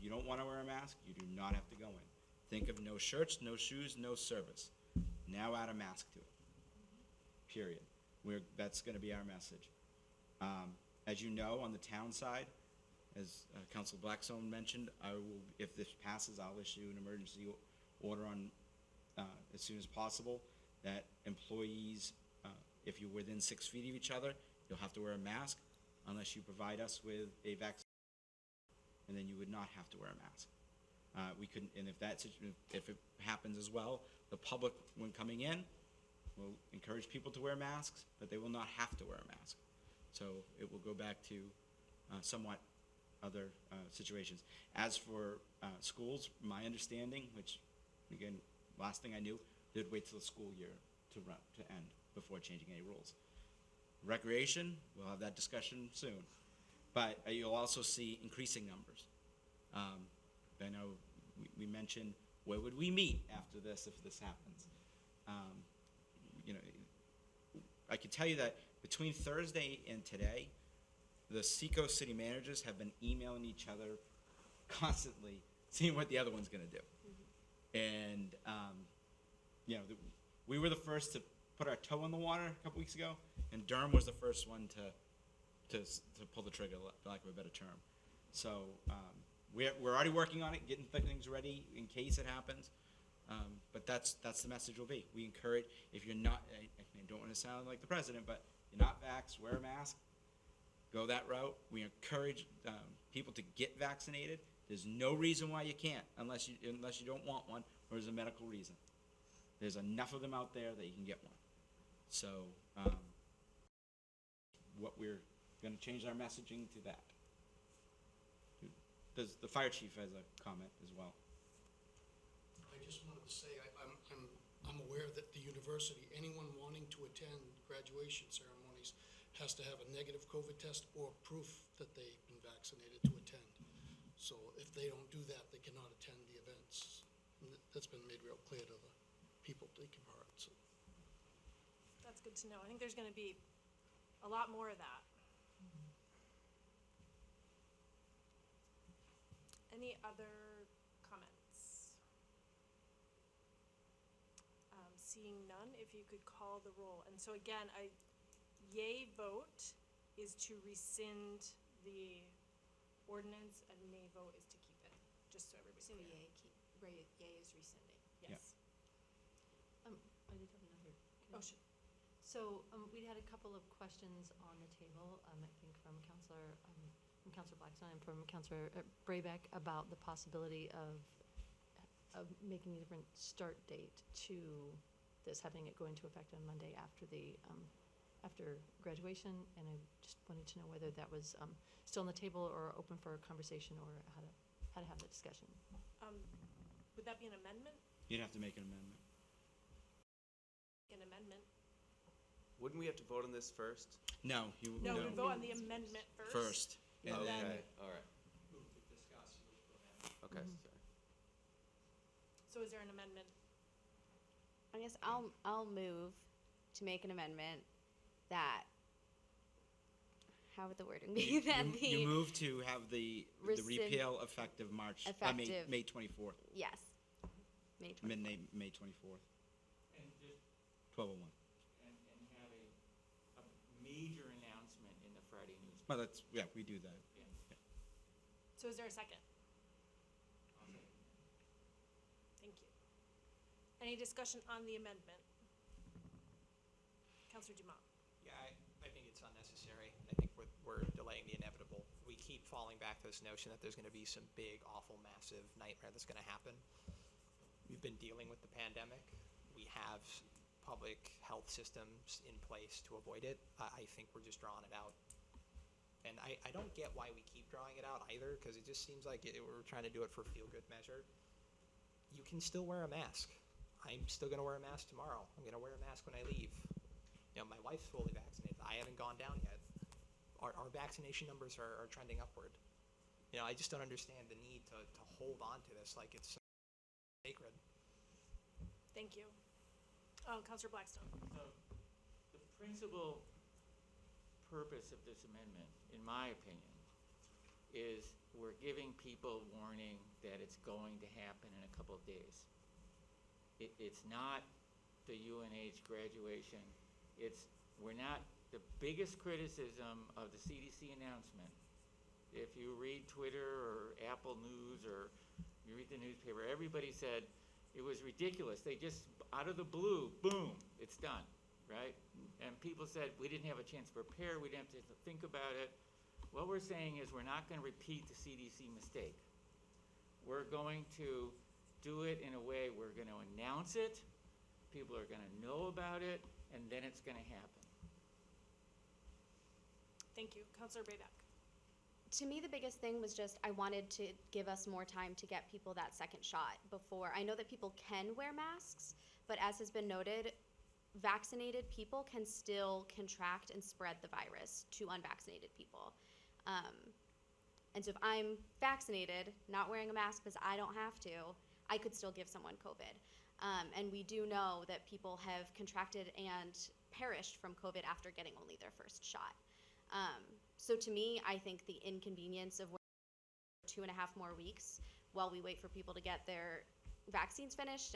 you don't want to wear a mask, you do not have to go in. Think of no shirts, no shoes, no service. Now add a mask to it. Period. That's going to be our message. As you know, on the town side, as Council Blackstone mentioned, if this passes, I'll issue an emergency order on as soon as possible that employees, if you're within 6 feet of each other, you'll have to wear a mask unless you provide us with a vaccine, and then you would not have to wear a mask. We couldn't, and if it happens as well, the public, when coming in, will encourage people to wear masks, but they will not have to wear a mask. So it will go back to somewhat other situations. As for schools, my understanding, which again, last thing I knew, they'd wait till the school year to end before changing any rules. Recreation, we'll have that discussion soon, but you'll also see increasing numbers. I know we mentioned where would we meet after this if this happens. I can tell you that between Thursday and today, the Seacoast city managers have been emailing each other constantly, seeing what the other one's going to do. And we were the first to put our toe in the water a couple weeks ago, and Durham was the first one to pull the trigger, for lack of a better term. So we're already working on it, getting things ready in case it happens. But that's the message will be. We encourage, if you're not, I don't want to sound like the president, but you're not vaxxed, wear a mask, go that route. We encourage people to get vaccinated. There's no reason why you can't unless you don't want one or there's a medical reason. There's enough of them out there that you can get one. So what we're going to change our messaging to that. the fire chief has a comment as well. I just wanted to say, I'm aware that the university, anyone wanting to attend graduation ceremonies has to have a negative COVID test or proof that they've been vaccinated to attend. So if they don't do that, they cannot attend the events. And that's been made real clear to the people taking part, so. That's good to know. I think there's gonna be a lot more of that. Any other comments? Seeing none, if you could call the roll. And so again, a yay vote is to rescind the ordinance, and nay vote is to keep it, just so everybody's So clear. yay is rescinding. Yes. I did have another. Oh, sure. So, we had a couple of questions on the table, I think from Counselor Blackstone and from Counselor Braybeck about the possibility of making a different start date to this, having it go into effect on Monday after after graduation, and I just wanted to know whether that was still on the table or open for a conversation, or how to have the discussion. Would that be an amendment? You'd have to make an amendment. An amendment? Wouldn't we have to vote on this first? No, you, No, no. we vote on the amendment first. First. And And then, then, Okay, all right, Move to discuss, move to amend. okay, Mhm. sorry. so is there an amendment? I guess I'll move to make an amendment that, how would the wording be? That you move to have the Rescind- repeal effective March, Effective. May 24th, yes, May 24th. May 24th, And just, 12:01. and have a major announcement in the Friday newspaper. Well, that's, yeah, we do that. Yeah. So is there a second? I'll say. Thank you. Any discussion on the amendment? Counselor Dumont? Yeah, I think it's unnecessary. I think we're delaying the inevitable. We keep falling back to this notion that there's gonna be some big, awful, massive nightmare that's gonna happen. We've been dealing with the pandemic. We have public health systems in place to avoid it. I think we're just drawing it out. And I don't get why we keep drawing it out either, because it just seems like we're trying to do it for feel-good measure. You can still wear a mask. I'm still gonna wear a mask tomorrow. I'm gonna wear a mask when I leave. You know, my wife's fully vaccinated. I haven't gone down yet. Our vaccination numbers are trending upward. You know, I just don't understand the need to hold on to this like it's sacred. Thank you. Counselor Blackstone? So, the principal purpose of this amendment, in my opinion, is we're giving people warning that it's going to happen in a couple of days. It's not the UNH graduation. We're not, the biggest criticism of the CDC announcement, if you read Twitter or Apple News or you read the newspaper, everybody said it was ridiculous. They just, out of the blue, boom, it's done, right? And people said we didn't have a chance to prepare, we didn't have to think about it. What we're saying is we're not gonna repeat the CDC mistake. We're going to do it in a way, we're gonna announce it, people are gonna know about it, and then it's gonna happen. Thank you. Counselor Brayback? To me, the biggest thing was just I wanted to give us more time to get people that second shot before. I know that people can wear masks, but as has been noted, vaccinated people can still contract and spread the virus to unvaccinated people. And so if I'm vaccinated, not wearing a mask because I don't have to, I could still give someone COVID. And we do know that people have contracted and perished from COVID after getting only their first shot. So to me, I think the inconvenience of 2.5 more weeks while we wait for people to get their vaccines finished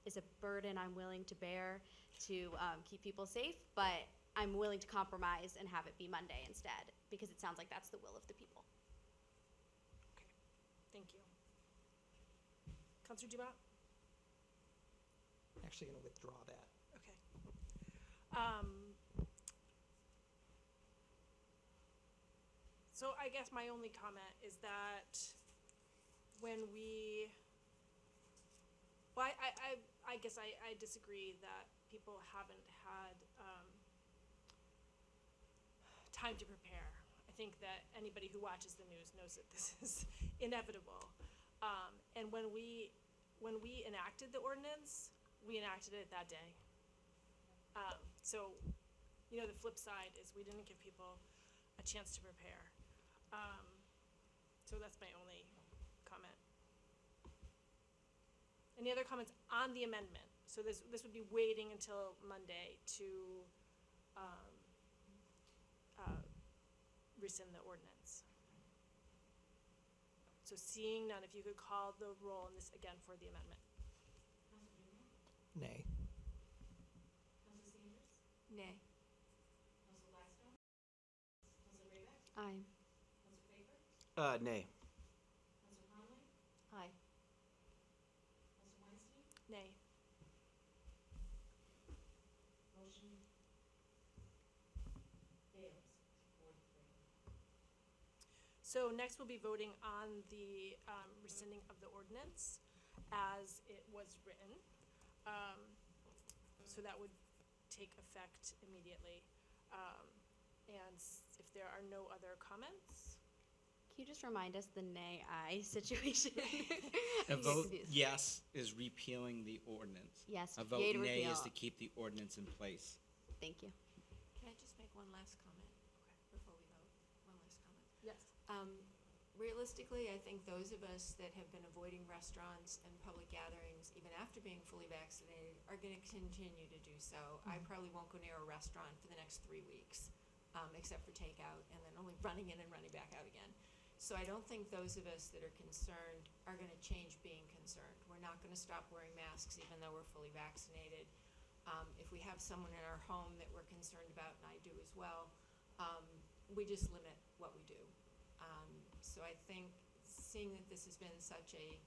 is a burden I'm willing to bear to keep people safe, but I'm willing to compromise and have it be Monday instead, because it sounds like that's the will of the people. Okay. Thank you. Counselor Dumont? I'm actually gonna withdraw that. Okay. So I guess my only comment is that when we, well, I guess I disagree that people haven't had time to prepare. I think that anybody who watches the news knows that this is inevitable. And when we enacted the ordinance, we enacted it that day. So, you know, the flip side is we didn't give people a chance to prepare. So that's my only comment. Any other comments on the amendment? So this would be waiting until Monday to rescind the ordinance. So seeing none, if you could call the roll on this again for the amendment. Nay. Nay. Aye. Nay. Aye. Nay. So next we'll be voting on the rescinding of the ordinance as it was written. So that would take effect immediately. And if there are no other comments, Can you just remind us the nay-aye situation? A I'm vote confused. yes is repealing the ordinance. Yes, A vote yay to nay repeal. is to keep the ordinance in place. Thank you. Can I just make one last comment before we vote? One last comment. yes. Realistically, I think those of us that have been avoiding restaurants and public gatherings, even after being fully vaccinated, are gonna continue to do so. I probably won't go near a restaurant for the next 3 weeks, except for takeout, and then only running in and running back out again. So I don't think those of us that are concerned are gonna change being concerned. We're not gonna stop wearing masks even though we're fully vaccinated. If we have someone in our home that we're concerned about, and I do as well, we just limit what we do. So I think, seeing that this has been such a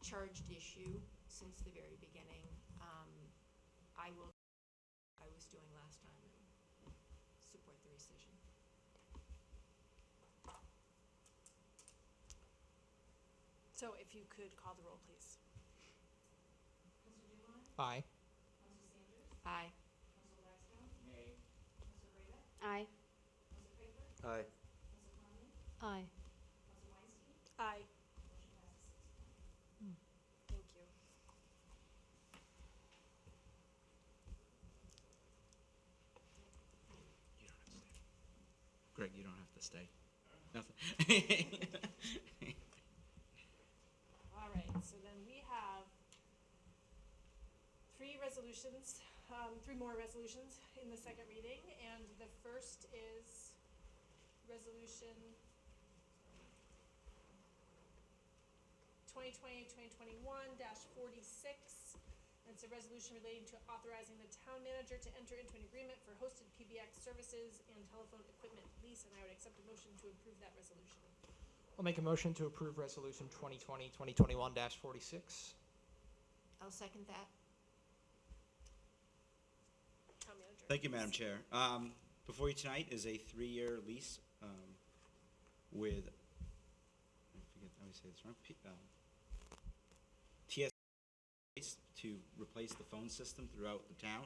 charged issue since the very beginning, I will do what I was doing last time and support the rescission. So if you could call the roll, please. Aye. Aye. Aye. Aye. Aye. Aye. Thank you. Greg, you don't have to stay. Nothing. All right, so then we have three more resolutions in the second reading, and the first is resolution 2020-2021-46. It's a resolution relating to authorizing the town manager to enter into an agreement for hosted PBX services and telephone equipment lease, and I would accept a motion to approve that resolution. I'll make a motion to approve Resolution 2020-2021-46. I'll second that. Town manager. Thank you, Madam Chair. Before you tonight is a 3-year lease with, I forget how we say this wrong, TS to replace the phone system throughout the town.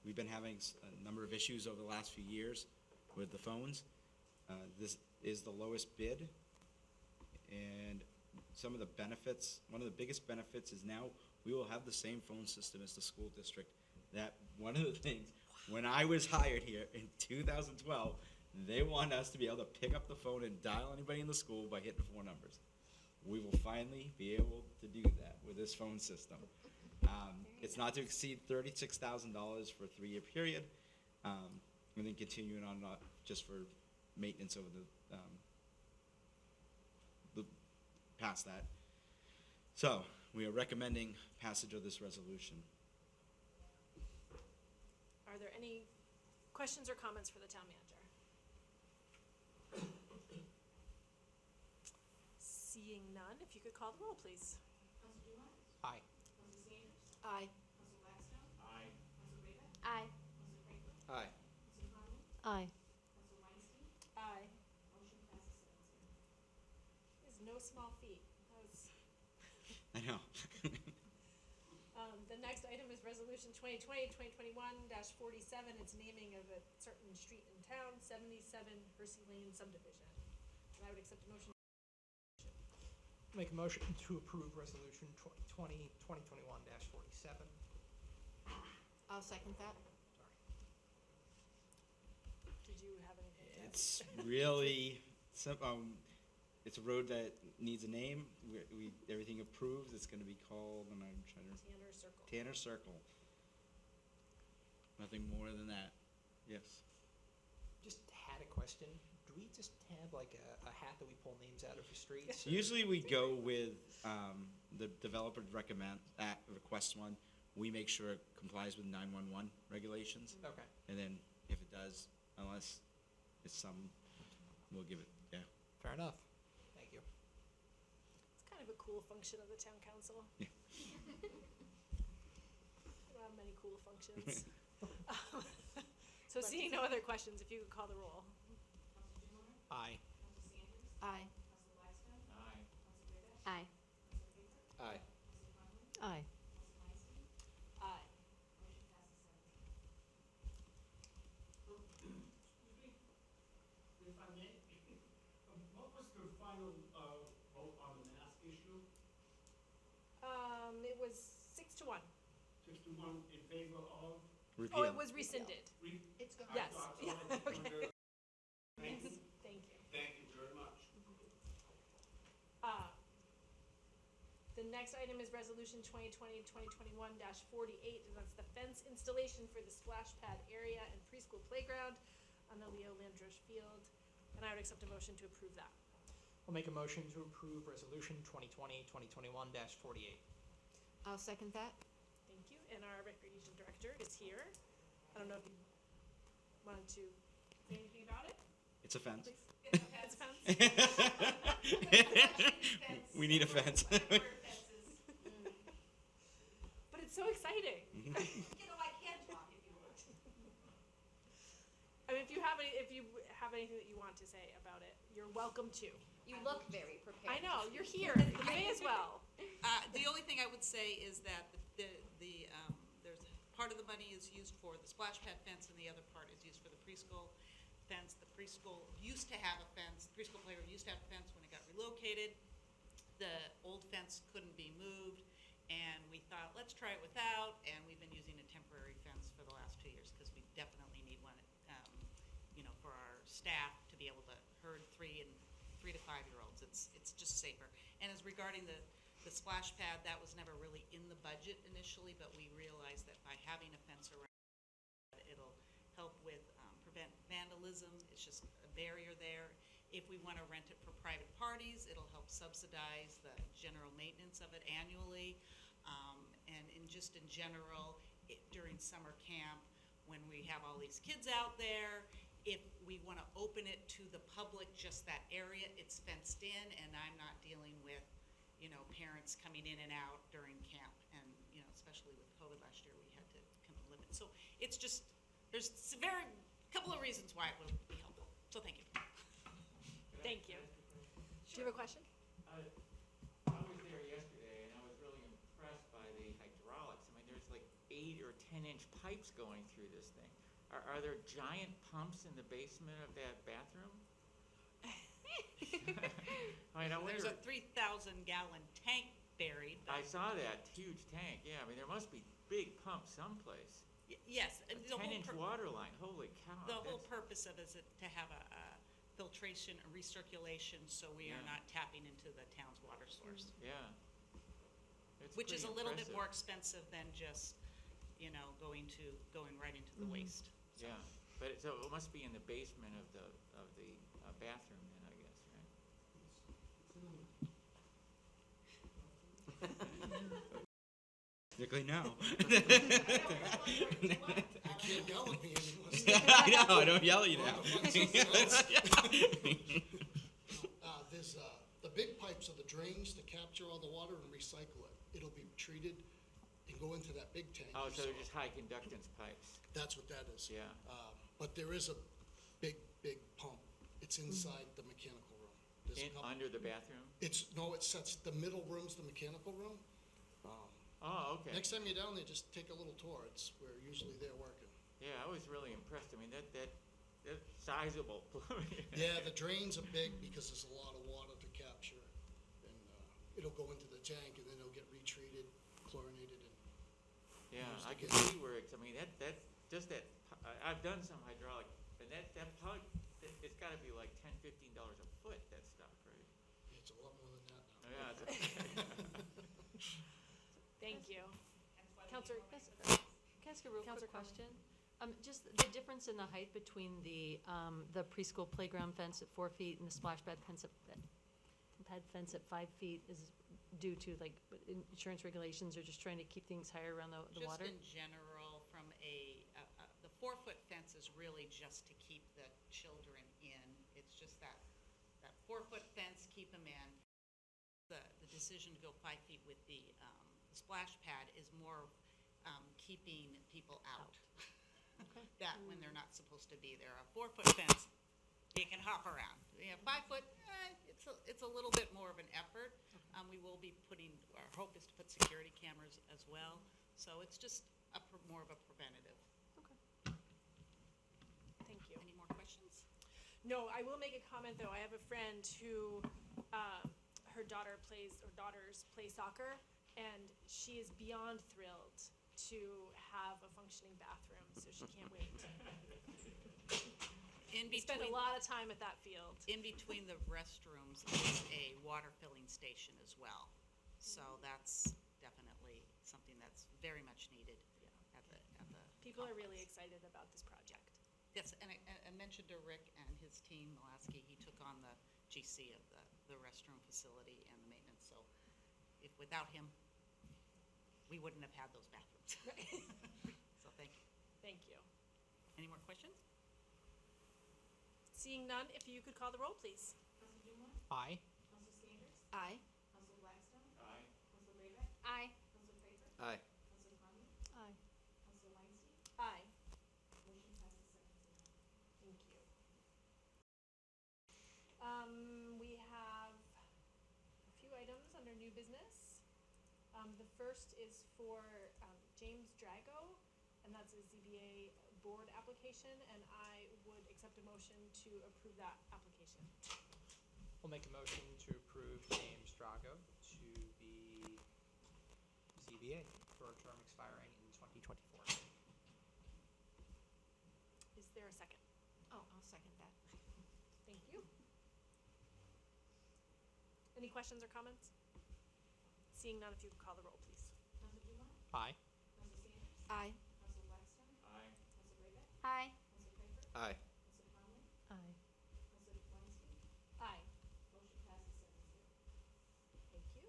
We've been having a number of issues over the last few years with the phones. This is the lowest bid, and some of the benefits, one of the biggest benefits is now we will have the same phone system as the school district. That one of the things, when I was hired here in 2012, they want us to be able to pick up the phone and dial anybody in the school by hitting 4 numbers. We will finally be able to do that with this phone system. It's not to exceed $36,000 for a 3-year period, and then continuing on just for maintenance over the past that. So we are recommending passage of this resolution. Are there any questions or comments for the town manager? Seeing none, if you could call the roll, please. Aye. Aye. Aye. Aye. Aye. Aye. Is no small feat. That was- I know. The next item is resolution 2020-2021-47. It's naming of a certain street in town, 77 Hersey Lane subdivision. And I would accept a motion. Make a motion to approve resolution 2020-2021-47. I'll second that. Did you have anything to add? It's really, it's a road that needs a name. Everything approves. It's gonna be called, and I'm trying to, Tanner Circle. Tanner Circle. Nothing more than that. Yes. Just had a question. Do we just have like a hat that we pull names out of the streets? Usually we go with, the developer requests one. We make sure it complies with 911 regulations. Okay. And then if it does, unless it's some, we'll give it, yeah. Fair enough. Thank you. It's kind of a cool function of the town council. Yeah. We don't have many cool functions. So seeing no other questions, if you could call the roll. Aye. Aye. Aye. Aye. Aye. Aye. If I may, what was the final vote on the mask issue? It was 6-1. 6-1 in favor of? Repeal. Oh, it was rescinded. It's gone. Yes. I thought so. Yeah, okay. Thank you. Thank you. Thank you very much. The next item is resolution 2020-2021-48, and that's the fence installation for the splash pad area and preschool playground on the Leo Landrush Field. And I would accept a motion to approve that. I'll make a motion to approve resolution 2020-2021-48. I'll second that. Thank you. And our recreation director is here. I don't know if you wanted to say anything about it, It's a fence. please. It's a fence. We need a fence. But it's so exciting. You know, I can talk if you want. I mean, if you have anything that you want to say about it, you're welcome to. You look very prepared. I know, you're here. You may as well. The only thing I would say is that there's part of the money is used for the splash pad fence and the other part is used for the preschool fence. The preschool used to have a fence, the preschool playground used to have a fence when it got relocated. The old fence couldn't be moved, and we thought, let's try it without, and we've been using a temporary fence for the last 2 years, because we definitely need one, for our staff to be able to herd 3 to 5 year olds. It's just safer. And as regarding the splash pad, that was never really in the budget initially, but we realized that by having a fence around it, it'll help with prevent vandalism. It's just a barrier there. If we want to rent it for private parties, it'll help subsidize the general maintenance of it annually. And in general, during summer camp, when we have all these kids out there, if we want to open it to the public, just that area, it's fenced in, and I'm not dealing with, parents coming in and out during camp. And, especially with COVID last year, we had to kind of limit. So it's just, there's a couple of reasons why it would be helpful. So thank you. Thank you. Do you have a question? I was there yesterday, and I was really impressed by the hydraulics. I mean, there's like 8 or 10-inch pipes going through this thing. Are there giant pumps in the basement of that bathroom? I mean, I There's wonder, a 3,000-gallon tank buried. I saw that huge tank, yeah. I mean, there must be big pumps someplace. Yes. A And the whole 10-inch water line, holy cow. The whole that's- purpose of it is to have a filtration, a recirculation, so we are Yeah. not tapping into the town's water source. Yeah. It's Which is a pretty little bit impressive. more expensive than just, going right into the waste. So- Yeah, but so it must be in the basement of the bathroom then, I guess, right? Technically, no. You can't yell at me anymore. I know, I don't yell at you now. There's, the big pipes are the drains to capture all the water and recycle it. It'll be treated and go into that big tank. Oh, you so they're saw. just high conductance pipes, That's what that is. yeah. But there is a big pump. It's inside the mechanical room. There's a couple- Under the bathroom? It sets, the middle room's the mechanical room. Oh, okay. Next time you're down there, just take a little tour. We're usually there working. Yeah, I was really impressed. I mean, that's sizable. Yeah, the drains are big because there's a lot of water to capture. And it'll go into the tank and then it'll get retreated, chlorinated, and Yeah, used I can again. see where I mean, just that, I've done some hydraulic, and that pump, it's gotta be like $10, $15 a foot, that stuff, right? It's a lot more than that now. Yeah, it's Thank you. Counselor, Counselor, can I ask a real Counselor quick Conley. question? Just the difference in the height between the preschool playground fence at 4 feet and the splash pad fence at 5 feet is due to like insurance regulations or just trying to keep things higher around the water? Just in general, from the 4-foot fence is really just to keep the children in. It's just that 4-foot fence, keep them in. The decision to go 5 feet with the splash pad is more keeping people out. Okay. That when they're not supposed to be there. A 4-foot fence, you can hop around. 5 foot, it's a little bit more of an effort. We will be our hope is to put security cameras as well. So it's just more of a preventative. Thank you. Any more questions? No, I will make a comment though. I have a friend who, her daughters play soccer, and she is beyond thrilled to have a functioning bathroom, so she can't wait. We spend a lot of time at that field. In between the restrooms is a water filling station as well. So that's definitely something that's very much needed at the People are really complex. excited about this project. Yes, and I mentioned to Rick and his team, Malasky, he took on the GC of the restroom facility and the maintenance. So without him, we wouldn't have had those bathrooms. So thank you. Thank you. Any more questions? Seeing none, if you could call the roll, please. Aye. Aye. Aye. Aye. Aye. Aye. Aye. Thank you. We have a few items under new business. The first is for James Drago, and that's a ZBA board application, and I would accept a motion to approve that application. We'll make a motion to approve James Drago to be ZBA for a term expiring in 2024. Is there a second? Oh, I'll second that. Thank you. Any questions or comments? Seeing none, if you could call the roll, please. Aye. Aye. Aye. Aye. Aye. Aye. Aye. Thank you.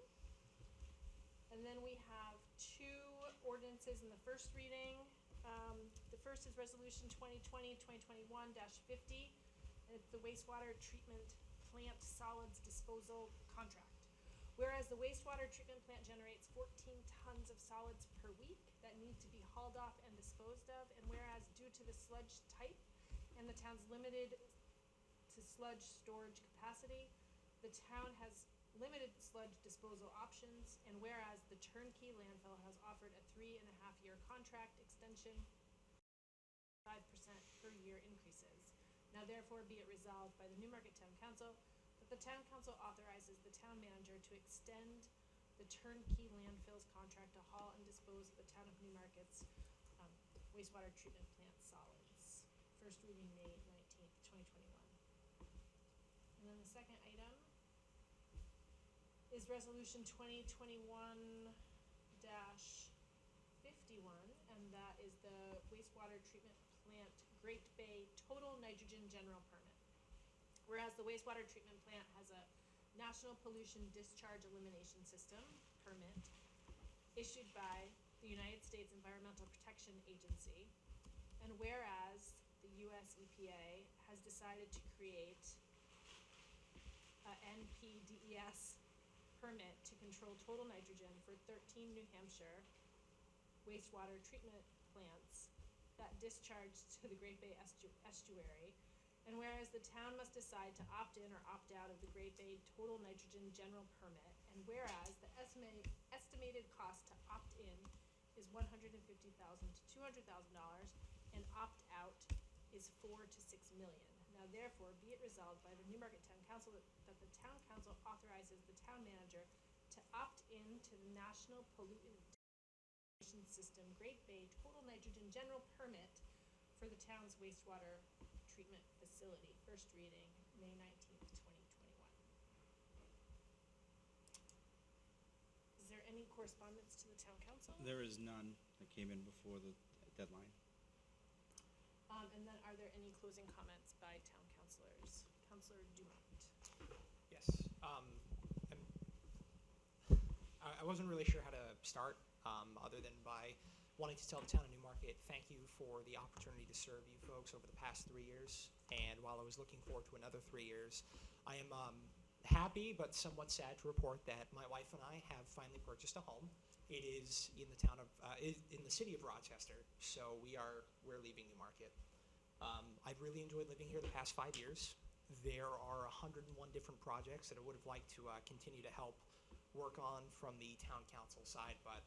And then we have two ordinances in the first reading. The first is Resolution 2020-2021-50, and it's the wastewater treatment plant solids disposal contract. Whereas the wastewater treatment plant generates 14 tons of solids per week that need to be hauled off and disposed of, and whereas due to the sludge type and the town's limited to sludge storage capacity, the town has limited sludge disposal options, and whereas the turnkey landfill has offered a 3.5-year contract extension, 5% per year increases. Now therefore be it resolved by the Newmarket Town Council that the Town Council authorizes the town manager to extend the turnkey landfill's contract to haul and dispose of the town of Newmarket's wastewater treatment plant solids. First reading May 19th, 2021. And then the second item is Resolution 2021-51, and that is the wastewater treatment plant Great Bay Total Nitrogen General Permit. Whereas the wastewater treatment plant has a National Pollution Discharge Elimination System permit issued by the United States Environmental Protection Agency, and whereas the US EPA has decided to create a NPDES permit to control total nitrogen for 13 New Hampshire wastewater treatment plants that discharge to the Great Bay estuary, and whereas the town must decide to opt in or opt out of the Great Bay Total Nitrogen General Permit, And whereas the estimated cost to opt in is $150,000 to $200,000, and opt out is $4 to $6 million. Now therefore, be it resolved by the Newmarket Town Council that the Town Council authorizes the town manager to opt in to the National Pollutant System Great Bay Total Nitrogen General Permit for the town's wastewater treatment facility. First reading, May 19th, 2021. Is there any correspondence to the town council? There is none that came in before the deadline. And then are there any closing comments by town councilors? Councilor Dumont. Yes. I wasn't really sure how to start, other than by wanting to tell the town of Newmarket, thank you for the opportunity to serve you folks over the past 3 years. And while I was looking forward to another 3 years, I am happy but somewhat sad to report that my wife and I have finally purchased a home. It is in the town of, in the city of Rochester, so we're leaving Newmarket. I've really enjoyed living here the past 5 years. There are 101 different projects that I would have liked to continue to help work on from the town council side, but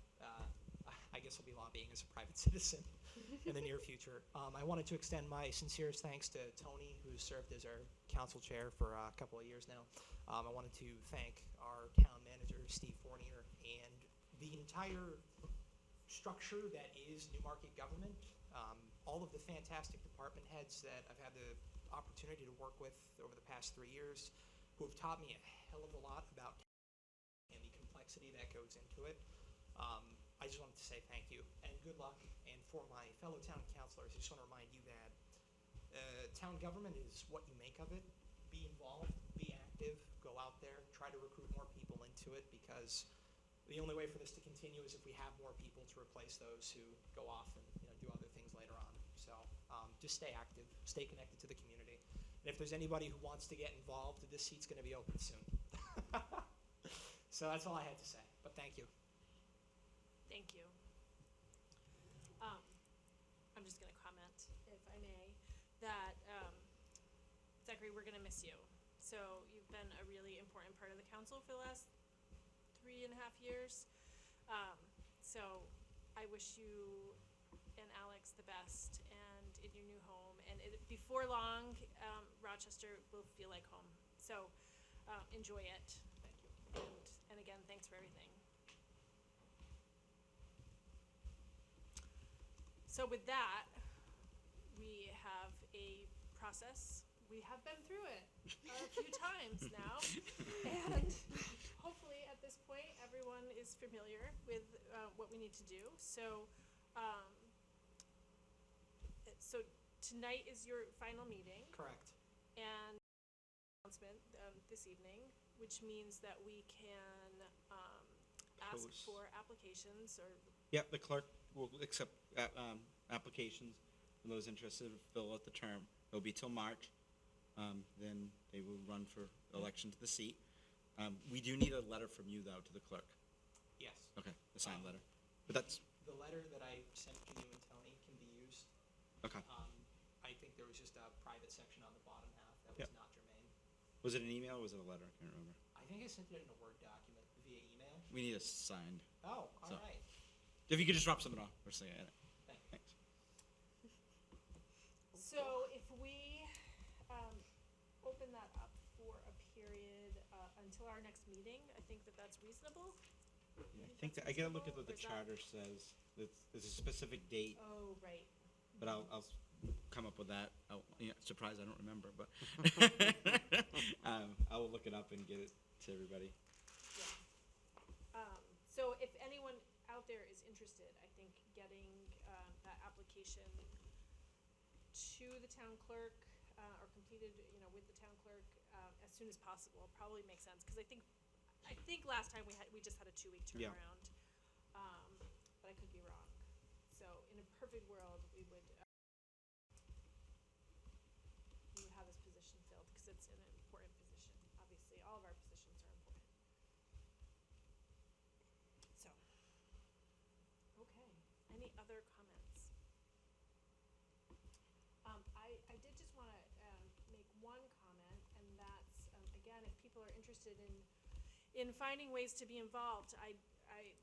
I guess I'll be lobbying as a private citizen in the near future. I wanted to extend my sincerest thanks to Tony, who's served as our council chair for a couple of years now. I wanted to thank our town manager, Steve Fournier, and the entire structure that is Newmarket government. All of the fantastic department heads that I've had the opportunity to work with over the past 3 years, who have taught me a hell of a lot about and the complexity that goes into it. I just wanted to say thank you and good luck. And for my fellow town councilors, I just want to remind you that town government is what you make of it. Be involved, be active, go out there, try to recruit more people into it, because the only way for this to continue is if we have more people to replace those who go off and do other things later on. So just stay active, stay connected to the community. And if there's anybody who wants to get involved, this seat's going to be open soon. So that's all I had to say, but thank you. Thank you. I'm just going to comment, if I may, that Zachary, we're going to miss you. So you've been a really important part of the council for the last 3.5 years. So I wish you and Alex the best, and in your new home. And before long, Rochester will feel like home. So enjoy it. Thank you. And again, thanks for everything. So with that, we have a process. We have been through it a few times now, and hopefully at this point, everyone is familiar with what we need to do. So, so tonight is your final meeting. Correct. And announcement this evening, which means that we can ask Close. for applications or. Yep, the clerk will accept applications from those interested to fill out the term. It'll be till March. Then they will run for election to the seat. We do need a letter from you, though, to the clerk. Yes. Okay, a signed letter. But that's, The letter that I sent to you and Tony can be used. okay. I think there was just a private section on the bottom half that Yep. was not germane. Was it an email or was it a letter? I can't remember. I think I sent it in a Word document via email. We need a signed. Oh, all So- right. If you could just drop something off or say it. Thank you. Thanks. So if we open that up for a period until our next meeting, I think that that's reasonable. I think that, I gotta look at what the Or is that- charter says. There's a specific date, Oh, right. but I'll come up with that. Surprised I don't remember, but I will look it up and get it to everybody. Yeah. So if anyone out there is interested, I think getting that application to the town clerk or completed, with the town clerk as soon as possible probably makes sense, because I think last time we just had a 2-week Yeah. turnaround, but I could be wrong. So in a perfect world, we would have this position filled, because it's an important position. Obviously, all of our positions are important. So, okay. Any other comments? I did just want to make one comment, and that's, again, if people are interested in in finding ways to be involved. I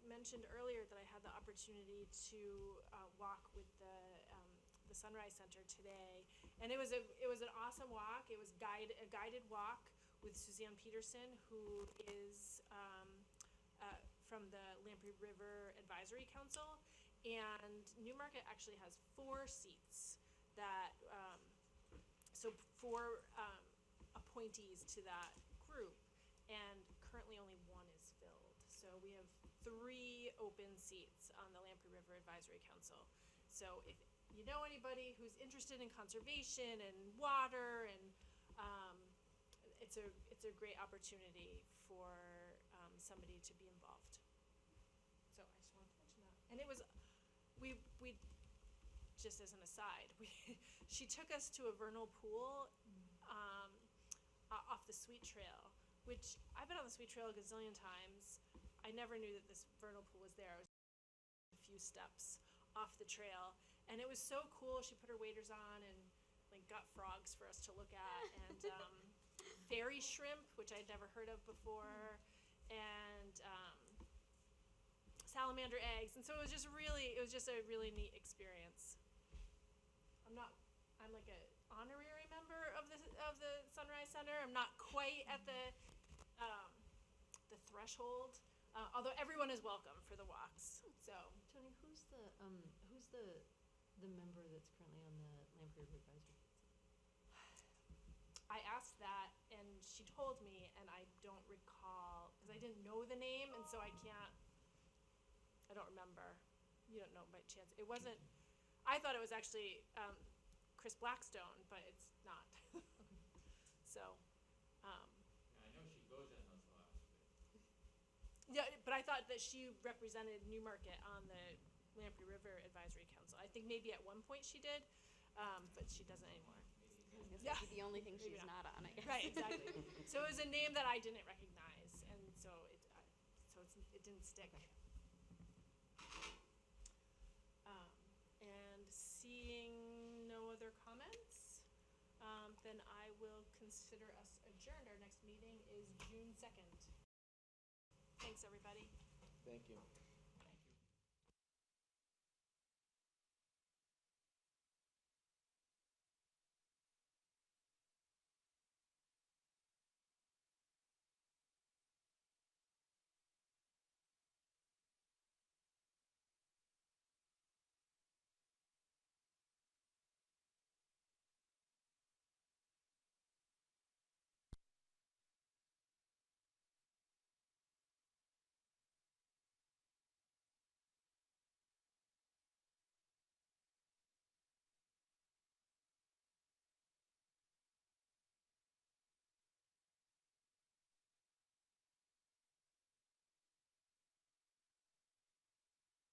mentioned earlier that I had the opportunity to walk with the Sunrise Center today, and it was an awesome walk. It was a guided walk with Suzanne Peterson, who is from the Lamprey River Advisory Council, and Newmarket actually has 4 seats that, so 4 appointees to that group, and currently only 1 is filled. So we have 3 open seats on the Lamprey River Advisory Council. So if you know anybody who's interested in conservation and water, and it's a great opportunity for somebody to be involved. So I just wanted to mention that. And it was, we just as an aside, she took us to a vernal pool off the Sweet Trail, which I've been on the Sweet Trail a gazillion times. I never knew that this vernal pool was there. I was a few steps off the trail, and it was so cool. She put her waders on and like got frogs for us to look at, and fairy shrimp, which I'd never heard of before, and salamander eggs. And so it was just a really neat experience. I'm like a honorary member of the Sunrise Center. I'm not quite at the threshold, although everyone is welcome for the walks. So Tony, who's the member that's currently on the Lamprey River Advisory Council? I asked that, and she told me, and I don't recall, because I didn't know the name, and so I don't remember. You don't know by chance. It wasn't, I thought it was actually Chris Blackstone, but it's not. So, Yeah, I know she goes in those walks, but. yeah, but I thought that she represented Newmarket on the Lamprey River Advisory Council. I think maybe at one point she did, but she doesn't anymore. I was gonna say, Yeah. it'd be the only thing Maybe she's not. not on, I guess. Right, exactly. So it was a name that I didn't recognize, and so it didn't stick. And seeing no other comments, then I will consider us adjourned. Our next meeting is June 2nd. Thanks, everybody. Thank you.